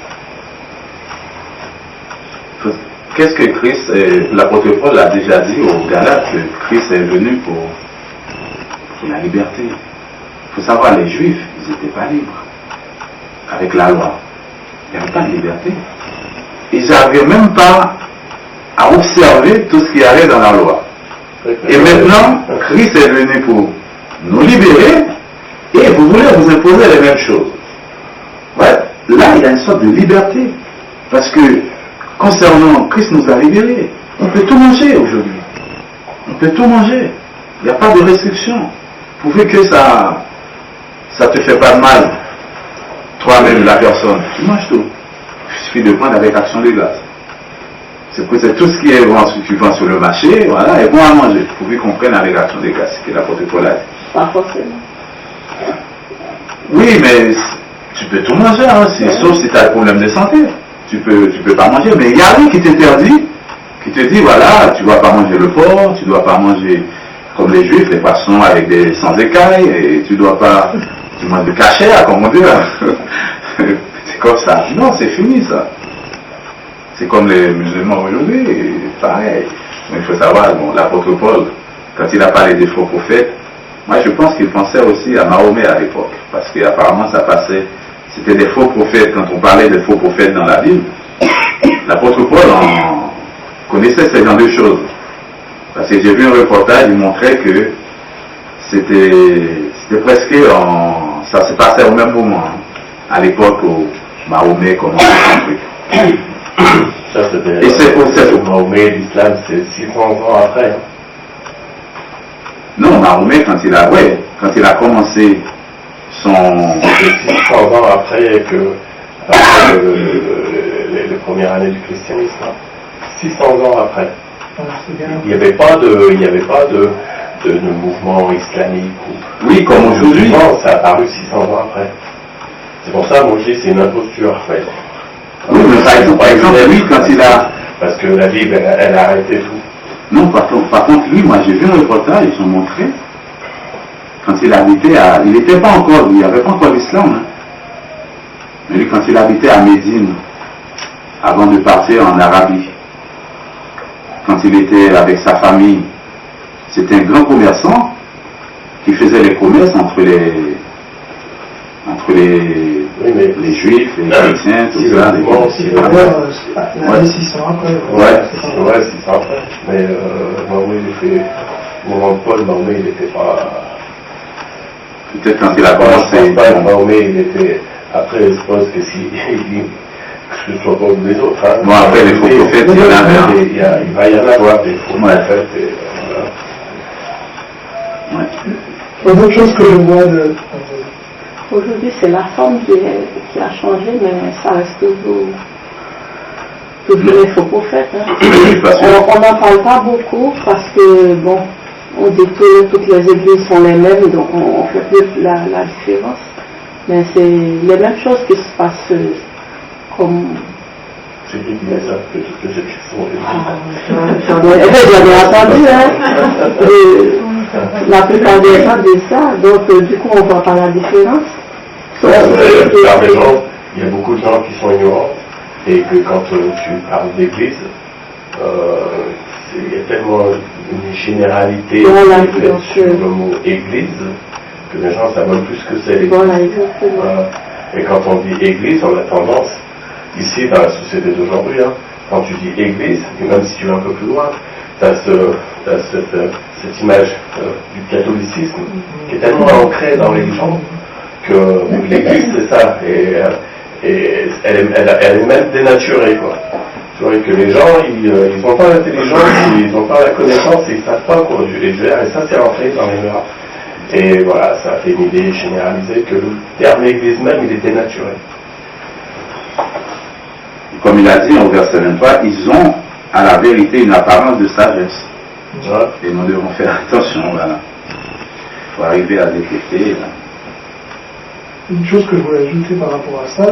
qu'est-ce que Christ, l'apôtre Paul a déjà dit aux Galates, que Christ est venu pour la liberté. Il faut savoir, les Juifs, ils n'étaient pas libres avec la loi. Il n'y avait pas de liberté. Ils n'arrivaient même pas à observer tout ce qui allait dans la loi. Et maintenant, Christ est venu pour nous libérer et vous voulez vous imposer les mêmes choses. Ouais, là, il y a une sorte de liberté. Parce que, concernant Christ nous a libérés, on peut tout manger aujourd'hui. On peut tout manger. Il n'y a pas de restriction. Pourvu que ça te fait pas de mal, toi-même, la personne, tu manges tout. Il suffit de prendre avec action de grâce. C'est tout ce qui est bon, tu vends sur le marché, voilà, est bon à manger. Pourvu qu'on prenne avec action de grâce, c'est ce que l'apôtre Paul a dit. Pas forcément. Oui, mais tu peux tout manger, hein, sauf si tu as un problème de santé. Tu peux pas manger, mais il n'y a rien qui t'interdit, qui te dit, voilà, tu ne dois pas manger le porc, tu ne dois pas manger, comme les Juifs, les poissons avec sans écailles, et tu dois pas, tu manges de cachet, comme on dit, c'est comme ça. Non, c'est fini, ça. C'est comme les musulmans aujourd'hui, pareil. Mais il faut savoir, bon, l'apôtre Paul, quand il a parlé des faux prophètes, moi je pense qu'il pensait aussi à Mahomet à l'époque, parce qu'apparemment ça passait, c'était des faux prophètes, quand on parlait des faux prophètes dans la Bible, l'apôtre Paul connaissait ce genre de choses. Parce que j'ai vu un reportage, il montrait que c'était presque, ça se passait au même moment, hein, à l'époque où Mahomet commençait son truc. Ça, c'était, et c'est pour ça que Mahomet, l'islam, c'est 600 ans après. Hein. Non, Mahomet, quand il a commencé son... C'est 600 ans après les premières années du christianisme. 600 ans après. Il n'y avait pas de mouvement islamique. Oui, comme aujourd'hui. Ça a apparu 600 ans après. C'est pour ça, moi je dis c'est une imposture en fait. Oui, mais par exemple, lui, quand il a... Parce que la Bible, elle a arrêté tout. Non, par contre, lui, moi j'ai vu un reportage, ils ont montré, quand il habitait à... Il n'était pas encore, il n'y avait pas encore l'islam, hein. Mais lui, quand il habitait à Médine, avant de partir en Arabie, quand il était avec sa famille, c'était un grand commerçant qui faisait les commerces entre les juifs, les chrétiens, tout ça. L'année 600 après. Ouais, 600 après. Mais Mahomet, au moment de Paul, Mahomet, il n'était pas... Peut-être quand il a commencé... Mahomet, il était... Après, je pense que si... Que ce soit pas les autres. Hein. Bon, après, les faux prophètes, il va y en avoir des faux prophètes. Une autre chose que je vois de... Aujourd'hui, c'est la forme qui a changé, mais ça reste toujours les faux prophètes. Hein. On n'en parle pas beaucoup parce que, bon, on dit que toutes les églises sont les mêmes, donc on fait plus la différence. Mais c'est les mêmes choses qui se passent comme... C'est qui dit ça, que toutes les églises sont les mêmes. J'en ai entendu, hein. La plupart des gens disent ça, donc du coup on ne voit pas la différence. La plupart des gens, il y a beaucoup de gens qui sont ignorants et que quand tu parles d'église, il y a tellement une généralité sur le mot église que les gens savent plus que c'est l'église. Voilà, exactement. Et quand on dit église, on a tendance, ici dans la société d'aujourd'hui, hein, quand tu dis église, et même si tu vas un peu plus loin, tu as cette image du catholicisme qui est tellement ancrée dans les gens que l'église c'est ça, et elle est même dénaturée, quoi. Tu vois que les gens ils n'ont pas l'intelligence, ils n'ont pas la connaissance, et ils ne savent pas comment Dieu les gère, et ça c'est ancré dans les mœurs. Et voilà, ça a fait une idée généralisée que le terme église même il est dénaturé. Comme il a dit au verset 23, ils ont à la vérité une apparence de sagesse. Ouais. Et nous devons faire attention, voilà. Il faut arriver à détecter. Là. Une chose que je voulais ajouter par rapport à ça,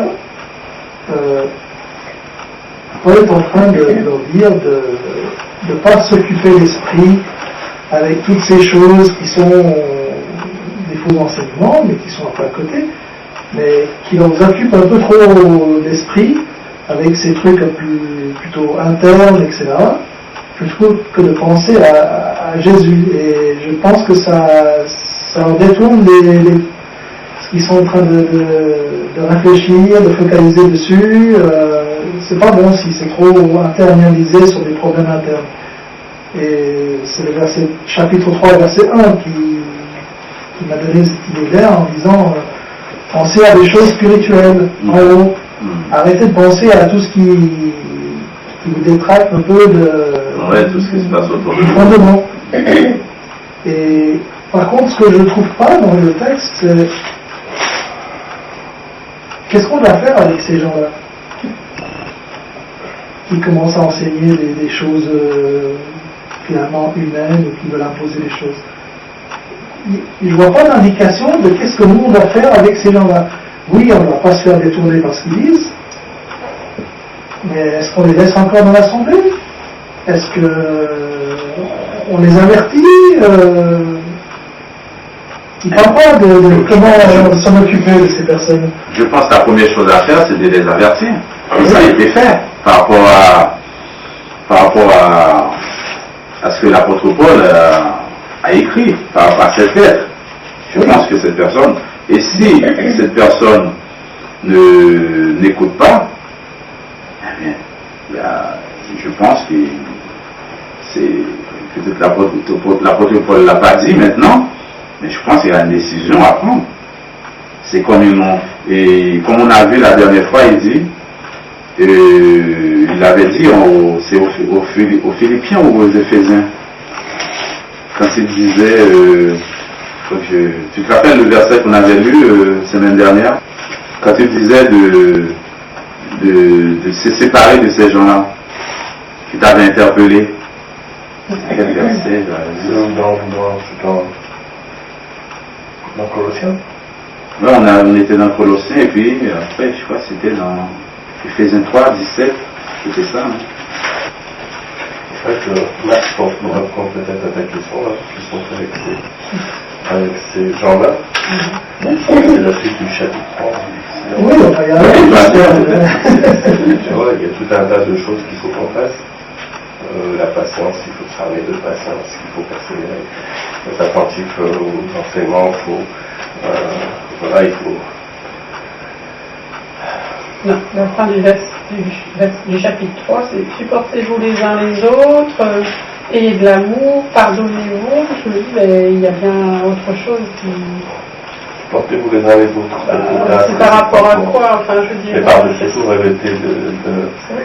Paul est en train de leur dire de ne pas s'occuper l'esprit avec toutes ces choses qui sont des faux enseignements, mais qui sont un peu à côté, mais qui leur occupe un peu trop l'esprit avec ces trucs plutôt internes, etc., plutôt que de penser à Jésus. Et je pense que ça en détourne ce qu'ils sont en train de réfléchir, de focaliser dessus. C'est pas bon si c'est trop internalisé sur des problèmes internes. Et c'est le chapitre 3, verset 1 qui m'a donné cette idée-là en disant pensez à des choses spirituelles en haut. Arrêtez de penser à tout ce qui vous détracte un peu tout ce qui se passe autour de du fondement. Et par contre, ce que je ne trouve pas dans le texte, c'est qu'est-ce qu'on doit faire avec ces gens-là qui commencent à enseigner des choses finalement humaines ou qui veulent imposer des choses. Je ne vois pas d'indication de qu'est-ce que nous on doit faire avec ces gens-là. Oui, on ne va pas se faire détourner par ce qu'ils disent, mais est-ce qu'on les laisse encore dans l'assemblée? Est-ce qu'on les avertit? Ils ne parlent pas de comment s'en occuper de ces personnes. Je pense que la première chose à faire, c'est de les avertir. Et ça a été fait par rapport à ce que l'apôtre Paul a écrit par rapport à cette lettre. Je pense que cette personne, et si cette personne n'écoute pas, eh bien, je pense que c'est peut-être l'apôtre Paul ne l'a pas dit maintenant, mais je pense qu'il y a une décision à prendre. C'est comme on a vu la dernière fois, il avait dit, c'est aux Philippiens ou aux Éphésiens, quand il disait, tu te rappelles le verset qu'on avait lu semaine dernière, quand il disait de se séparer de ces gens-là, qui t'avaient interpellé. Quel verset dans Colossiens. Là, on était dans Colossiens, et puis après, je crois que c'était dans Ephésiens 3, 17, c'était ça. Hein. En fait, Max, pour répondre peut-être à ta question, là, qui sont avec ces gens-là, c'est la suite du chapitre 3. Oui, on va y aller. Tu vois, il y a tout un tas de choses qu'il faut qu'on fasse. La patience, il faut s'armer de patience, il faut persévérer, être attentif aux enseignements, voilà, il faut. Non, la fin du chapitre 3, c'est supportez-vous les uns les autres, ayez de l'amour, pardonnez-vous. Je me dis, ben, il y a bien autre chose qui. Supportez-vous les uns les autres. C'est par rapport à quoi? Enfin, je veux dire. C'est par-dessus tout revêter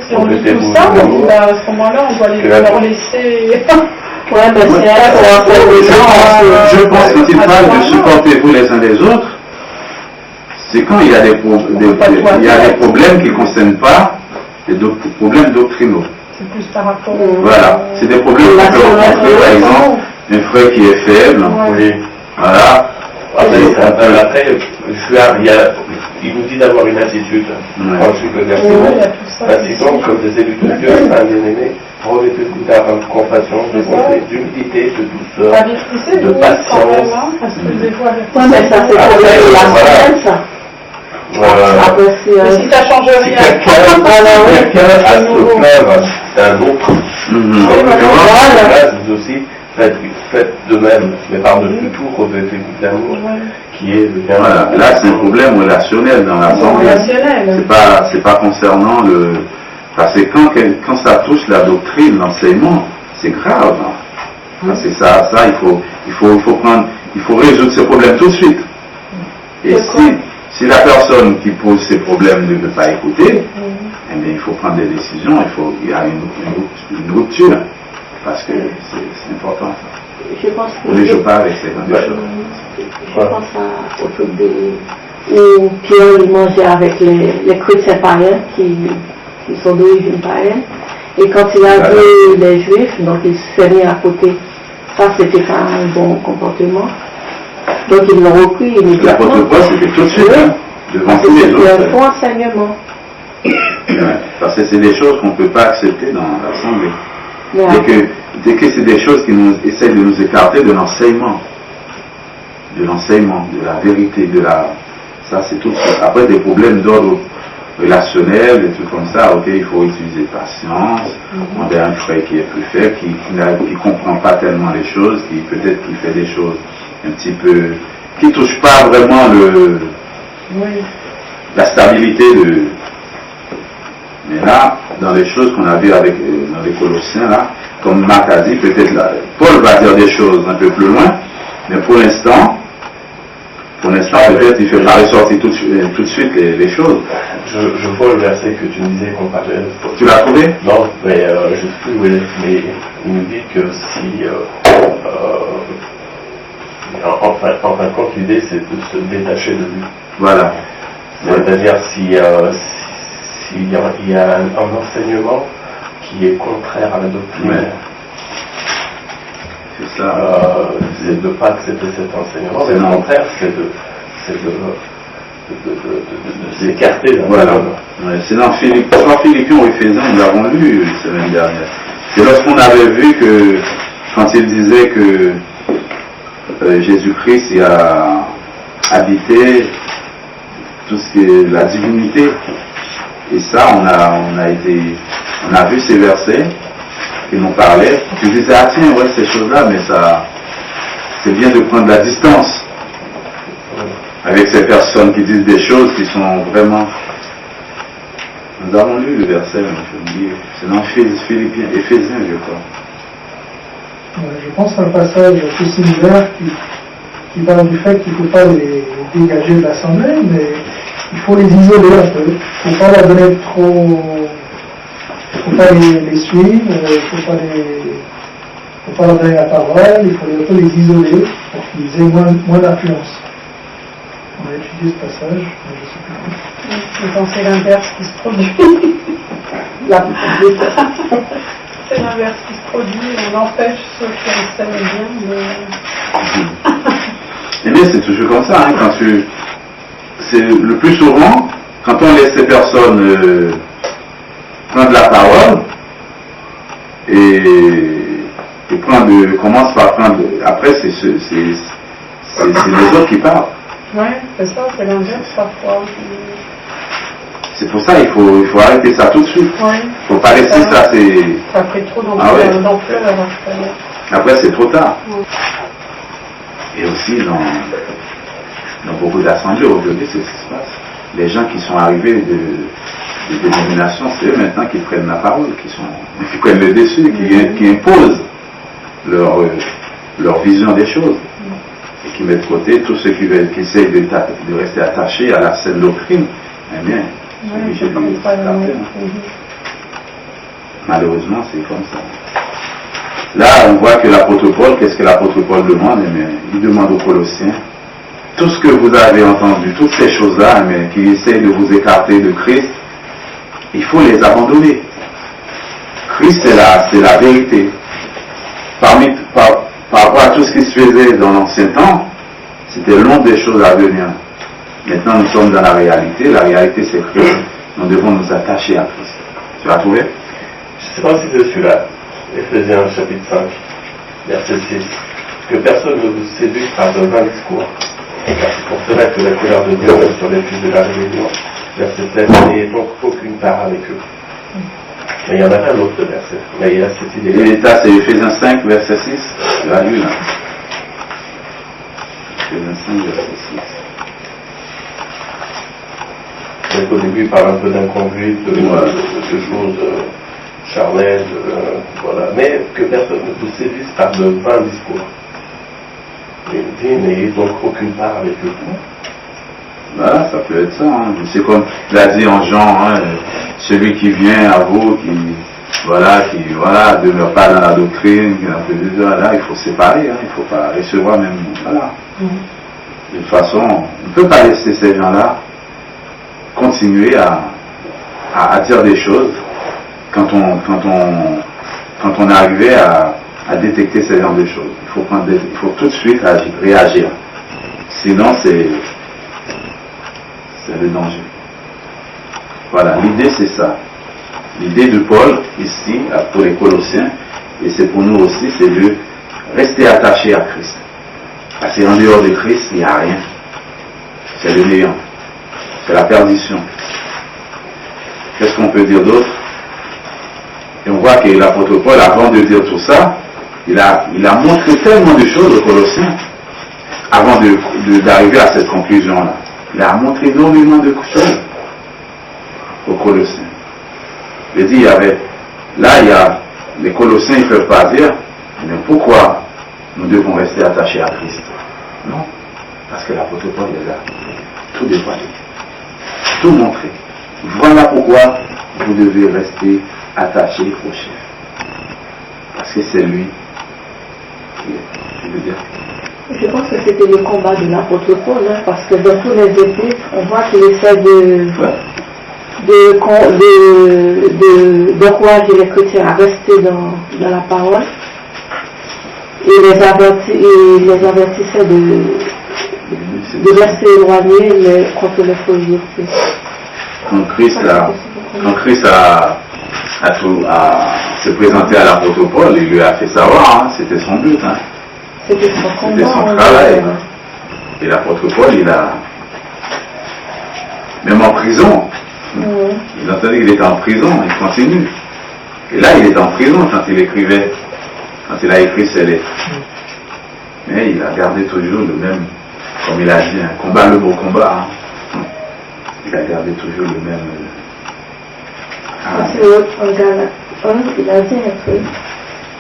si on lit tout ça, on dit, ben, à ce moment-là, on doit leur laisser. Ouais, ben c'est là pour en faire des gens. Je pense que tu parles de supportez-vous les uns les autres. C'est quand il y a des problèmes qui ne concernent pas des problèmes doctrinaux. C'est plus par rapport Voilà, c'est des problèmes qu'on peut rencontrer, par exemple, un frère qui est faible, oui. Voilà. Après, il nous dit d'avoir une attitude. Ensuite, le verset ainsi donc, comme des élus de Dieu, un bien-aimé, revêtez-vous de compassion, de bonté, d'humilité, de douceur, de patience. Oui, mais ça c'est pour la ça. Si ça change rien, quelqu'un a ce problème, c'est un autre. Vous aussi, faites de même, mais par-dessus tout, revêtez-vous d'amour, qui est le bien. Voilà, là c'est un problème relationnel dans l'assemblée. C'est pas concernant le. Parce que quand ça touche la doctrine, l'enseignement, c'est grave. Parce que ça, il faut résoudre ces problèmes tout de suite. Et si la personne qui pose ces problèmes ne veut pas écouter, eh bien, il faut prendre des décisions, il y a une rupture, parce que c'est important. Je pense que on ne joue pas avec ces choses. Je pense au truc où Pierre il mangeait avec les chrétiens païens qui sont d'origine païenne, et quand il a vu les juifs, donc il s'est mis à côté. Ça, c'était pas un bon comportement. Donc ils l'ont repris immédiatement. L'apôtre Paul, c'était tout de suite, devant tous les autres. C'est un faux enseignement. Parce que c'est des choses qu'on ne peut pas accepter dans l'Assemblée. Dès que c'est des choses qui nous essaient de nous écarter de l'enseignement, de la vérité, ça c'est tout de suite. Après des problèmes d'ordre relationnel, des trucs comme ça, ok, il faut utiliser patience, on a un frère qui est plus faible, qui ne comprend pas tellement les choses, qui peut-être qui fait des choses un petit peu, qui ne touche pas vraiment la stabilité de. Mais là, dans les choses qu'on a vues dans les Colossiens, là, comme Marc a dit, peut-être là, Paul va dire des choses un peu plus loin, mais pour l'instant, peut-être il ne fait pas ressortir tout de suite les choses. Je vois le verset que tu me disais qu'on parlait. Tu l'as trouvé? Non, mais je ne sais plus où il est, mais il nous dit que si. En fin de compte, l'idée c'est de se détacher de lui. Voilà. C'est-à-dire s'il y a un enseignement qui est contraire à la doctrine, c'est ça. C'est de ne pas accepter cet enseignement, mais au contraire, c'est de s'écarter d'un homme. C'est dans Philippiens ou Éphésiens, nous l'avons lu la semaine dernière. C'est lorsqu'on avait vu que, quand il disait que Jésus-Christ y a habité tout ce qui est la divinité. Et ça, on a vu ces versets qui nous parlaient. Tu disais, ah tiens, ouais, ces choses-là, mais ça, c'est bien de prendre la distance avec ces personnes qui disent des choses qui sont vraiment. Nous avons lu le verset, c'est dans Philippiens, Éphésiens, je crois. Je pense à un passage assez similaire qui parle du fait qu'il ne faut pas les dégager de l'assemblée, mais il faut les isoler un peu. Il ne faut pas leur donner trop. Il ne faut pas les suivre, il ne faut pas leur donner la parole, il faut un peu les isoler pour qu'ils aient moins d'influence. On a étudié ce passage, mais je ne sais plus. C'est quand c'est l'inverse qui se produit. C'est l'inverse qui se produit, on empêche ceux qui enseignent bien de. Eh bien, c'est toujours comme ça, hein, c'est le plus souvent, quand on laisse ces personnes prendre la parole et commence par prendre, après c'est les autres qui parlent. Oui, c'est ça, c'est l'inverse parfois. C'est pour ça il faut arrêter ça tout de suite. Oui. Il ne faut pas laisser ça, c'est... Ça a pris trop d'ampleur Après c'est trop tard. Oui. Et aussi dans beaucoup d'assemblées aujourd'hui, c'est ce qui se passe. Les gens qui sont arrivés des dénominations, c'est eux maintenant qui prennent la parole, qui prennent le dessus, qui imposent leur vision des choses. Et qui mettent de côté tous ceux qui essayent de rester attachés à la saine doctrine. Eh bien, ils sont obligés de s'écarter. Malheureusement, c'est comme ça. Là, on voit que l'apôtre Paul, qu'est-ce que l'apôtre Paul demande? Eh bien, il demande aux Colossiens, tout ce que vous avez entendu, toutes ces choses-là, mais qui essaient de vous écarter de Christ, il faut les abandonner. Christ, c'est la vérité. Par rapport à tout ce qui se faisait dans l'ancien temps, c'était l'ombre des choses à venir. Maintenant, nous sommes dans la réalité. La réalité, c'est Christ. Nous devons nous attacher à Christ. Tu as trouvé? Je ne sais pas si c'est celui-là, Éphésiens chapitre 5, verset 6. Que personne ne vous séduise par de vains discours. Car c'est pour cela que la colère de Dieu est sur les fils de la rébellion. Verset 7. N'ayez donc aucune part avec eux. Mais il y en a un autre verset. Mais il y a cette idée. Et ça, c'est Éphésiens 5, verset 6. Tu l'as lu là. Éphésiens 5, verset 6. Donc au début, il parle un peu d'inconduite, de choses charnelles, voilà. Mais que personne ne vous séduise par de vains discours. Il dit, n'ayez donc aucune part avec eux. Voilà, ça peut être ça. Hein. C'est comme il a dit en Jean, hein, celui qui vient à vous, qui demeure pas dans la doctrine, là, il faut séparer, hein, il ne faut pas recevoir même. Voilà. De toute façon, on ne peut pas laisser ces gens-là continuer à dire des choses quand on est arrivé à détecter ce genre de choses. Il faut tout de suite réagir. Sinon, c'est le danger. Voilà, l'idée c'est ça. L'idée de Paul, ici, pour les Colossiens, et c'est pour nous aussi, c'est de rester attaché à Christ. Parce qu'en dehors de Christ, il n'y a rien. C'est le néant. C'est la perdition. Qu'est-ce qu'on peut dire d'autre? Et on voit que l'apôtre Paul, avant de dire tout ça, il a montré tellement de choses aux Colossiens, avant d'arriver à cette conclusion-là. Il a montré énormément de choses aux Colossiens. Il dit, les Colossiens, ils ne peuvent pas dire, mais pourquoi nous devons rester attachés à Christ? Non, parce que l'apôtre Paul les a tout dévoilé, tout montré. Voilà pourquoi vous devez rester attachés au chef. Parce que c'est lui qui est, je veux dire. Je pense que c'était le combat de l'apôtre Paul, hein, parce que dans tous les épîtres, on voit qu'il essaie d'encourager les chrétiens à rester dans la parole et les avertissait de rester éloignés contre les faux doctrines. Quand Christ a se présenté à l'apôtre Paul, il lui a fait savoir, hein, c'était son but. Hein. C'était son travail. Et l'apôtre Paul, même en prison, il entendait qu'il était en prison, il continue. Et là, il est en prison quand il a écrit ses lettres. Mais il a gardé toujours le même, comme il a dit, un combat, le beau combat. Hein. Il a gardé toujours le même. Parce qu'en Galates, il a dit un truc,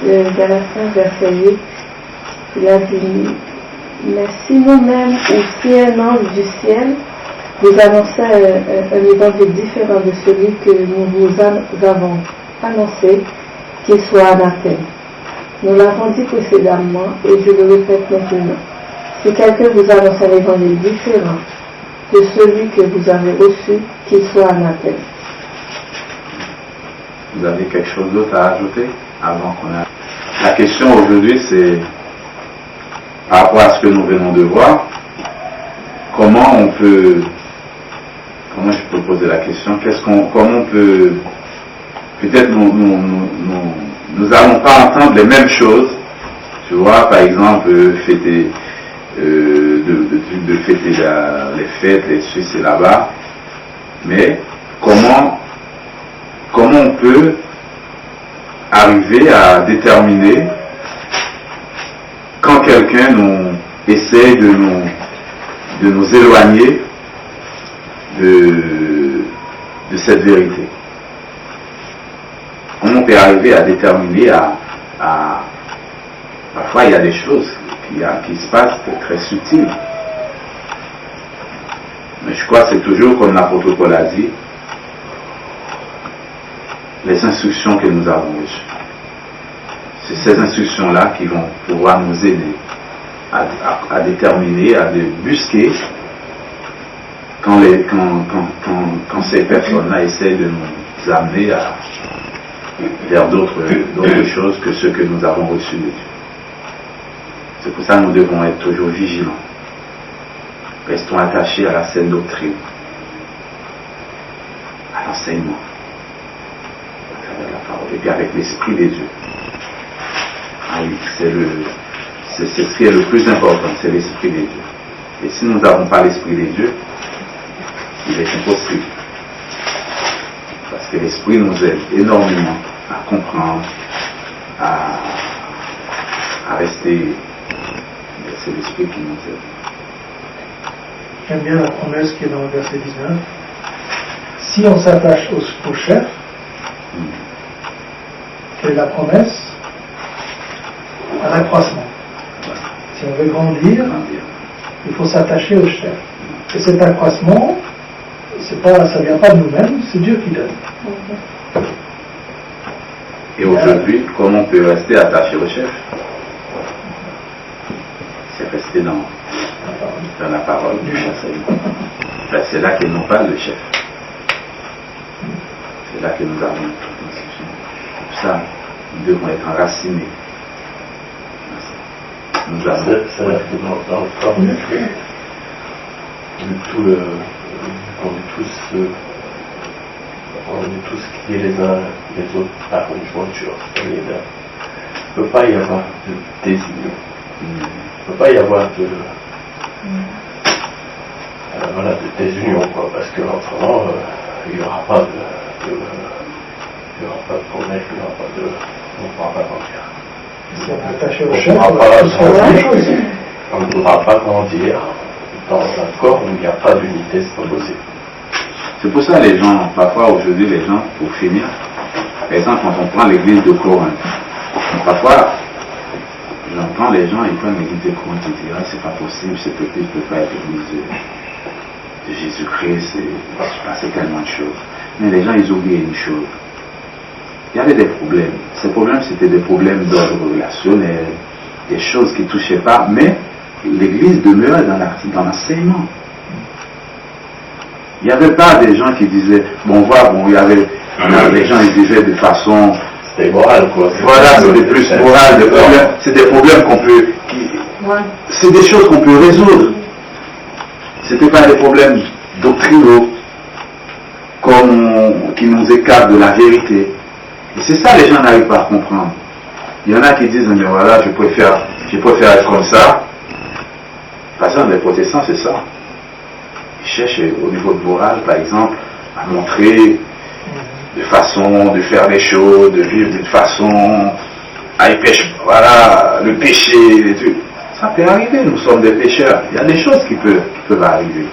le Galatiens verset 8, il a dit, mais si nous-mêmes, ou si un ange du ciel, vous annonçait un évangile différent de celui que nous vous avons annoncé, qu'il soit anathème. Nous l'avons dit précédemment, et je le répète maintenant. Si quelqu'un vous annonce un évangile différent de celui que vous avez reçu, qu'il soit anathème. Vous avez quelque chose d'autre à ajouter avant qu'on a... La question aujourd'hui, c'est par rapport à ce que nous venons de voir, comment on peut comment je peux poser la question, comment on peut, peut-être nous n'allons pas entendre les mêmes choses, tu vois, par exemple, fêter, de fêter les fêtes, les Suisses et là-bas, mais comment on peut arriver à déterminer quand quelqu'un essaie de nous éloigner de cette vérité. Comment on peut arriver à déterminer parfois il y a des choses qui se passent très subtiles. Mais je crois que c'est toujours comme l'apôtre Paul a dit, les instructions que nous avons reçues. C'est ces instructions-là qui vont pouvoir nous aider à déterminer, à débusquer quand ces personnes-là essaient de nous amener vers d'autres choses que ce que nous avons reçu de Dieu. C'est pour ça que nous devons être toujours vigilants. Restons attachés à la saine doctrine, à l'enseignement, à travers la parole, et puis avec l'Esprit des dieux. Ah oui, c'est ce qui est le plus important, c'est l'Esprit des dieux. Et si nous n'avons pas l'Esprit des dieux, il est impossible. Parce que l'Esprit nous aide énormément à comprendre, à rester. C'est l'Esprit qui nous aide. J'aime bien la promesse qui est dans le verset 19. Si on s'attache au chef, quelle est la promesse? À l'accroissement. Si on veut grandir, il faut s'attacher au chef. Et cet accroissement, ça ne vient pas de nous-mêmes, c'est Dieu qui donne. Et aujourd'hui, comment on peut rester attaché au chef? C'est rester dans la parole du chef. C'est là que nous parle le chef. C'est là que nous avons toute l'instruction. Pour ça, nous devons être enracinés. Nous avons. C'est là que dans le corps du Christ, on est tous liés les uns les autres par une jointure. Il ne peut pas y avoir de désunion. Il ne peut pas y avoir de désunion, quoi, parce que autrement, il n'y aura pas de promesse, il n'y aura pas de. On ne pourra pas grandir. Si on est attaché au chef, on ne pourra pas grandir dans un corps où il n'y a pas d'unité, c'est pas possible. C'est pour ça les gens, parfois aujourd'hui les gens, pour finir, par exemple quand on prend l'église de Corinthe, parfois j'entends les gens, ils prennent l'église de Corinthe et disent, ah, c'est pas possible, cette église ne peut pas être l'église de Jésus-Christ, c'est tellement de choses. Mais les gens, ils oublient une chose. Il y avait des problèmes. Ces problèmes, c'était des problèmes d'ordre relationnel, des choses qui ne touchaient pas, mais l'église demeurait dans l'enseignement. Il n'y avait pas des gens qui disaient, il y avait des gens qui disaient de façon. C'était moral, quoi. Voilà, c'était plus moral, c'est des problèmes qu'on peut. C'est des choses qu'on peut résoudre. C'était pas des problèmes doctrinaux, qui nous écartent de la vérité. Et c'est ça les gens n'arrivent pas à comprendre. Il y en a qui disent, mais voilà, je préfère être comme ça. Par exemple, les protestants, c'est ça. Ils cherchent au niveau de morale, par exemple, à montrer de façon de faire les choses, de vivre d'une façon, le péché, les trucs. Ça peut arriver, nous sommes des pécheurs. Il y a des choses qui peuvent arriver.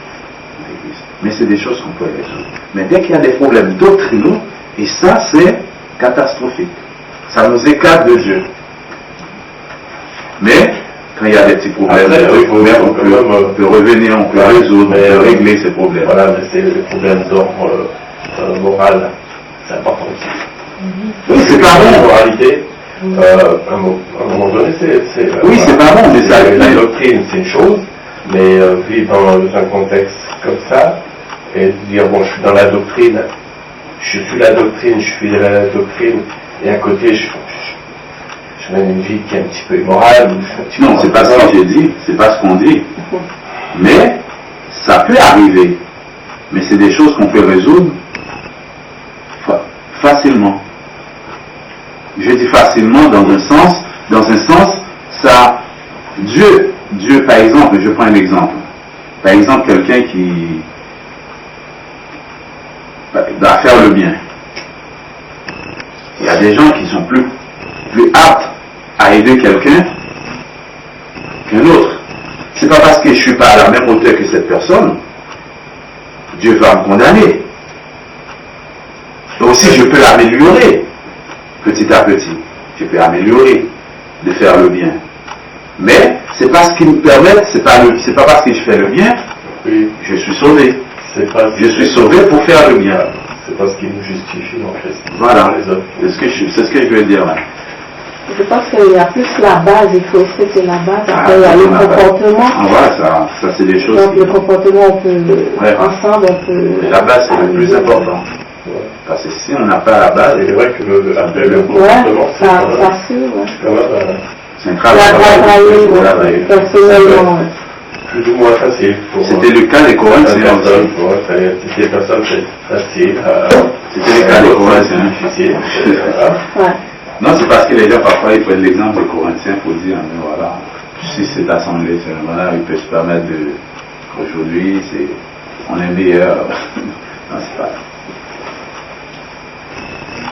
Mais c'est des choses qu'on peut résoudre. Mais dès qu'il y a des problèmes doctrinaux, et ça c'est catastrophique. Ça nous écarte de Dieu. Mais quand il y a des petits problèmes, on peut revenir, on peut résoudre, on peut régler ces problèmes. Voilà, mais c'est les problèmes d'ordre moral, c'est important aussi. Oui, c'est pas bon. La moralité, à un moment donné, c'est oui, c'est pas bon, mais ça. La doctrine, c'est une chose, mais vivre dans un contexte comme ça, et dire, je suis dans la doctrine, je suis la doctrine, je suis la doctrine, et à côté, je mène une vie qui est un petit peu immorale. Non, c'est pas ce que j'ai dit, c'est pas ce qu'on dit. Mais ça peut arriver Mais c'est des choses qu'on peut résoudre facilement. Je dis facilement dans un sens, ça, Dieu, par exemple, je prends un exemple. Par exemple, quelqu'un qui doit faire le bien. Il y a des gens qui sont plus aptes à aider quelqu'un qu'un autre. C'est pas parce que je suis pas à la même hauteur que cette personne, Dieu va me condamner. Donc si je peux l'améliorer, petit à petit, je peux améliorer de faire le bien. Mais c'est pas ce qui me permet, c'est pas parce que je fais le bien, Oui. je suis sauvé. Je suis sauvé pour faire le bien. C'est pas ce qui nous justifie en Christ. Voilà, Les autres. c'est ce que je veux dire là. Je pense qu'il y a plus la base, il faut respecter la base. Après, il y a le comportement. Ah, voilà, ça c'est des choses. Donc, le comportement, on peut, ensemble, on peut. Et la base, c'est le plus important. Parce que si on n'a pas la base, C'est vrai que le comportement, c'est ça quand même, c'est un travailler personnellement. plus ou moins facile. C'était le cas des Corinthiens. C'était des personnes faciles. C'était le cas des Corinthiens. Difficile. Non, c'est parce que les gens, parfois, ils prennent l'exemple des Corinthiens pour dire, mais voilà, si cette assemblée, voilà, ils peuvent se permettre de. Aujourd'hui, on est meilleur. Non, c'est pas ça.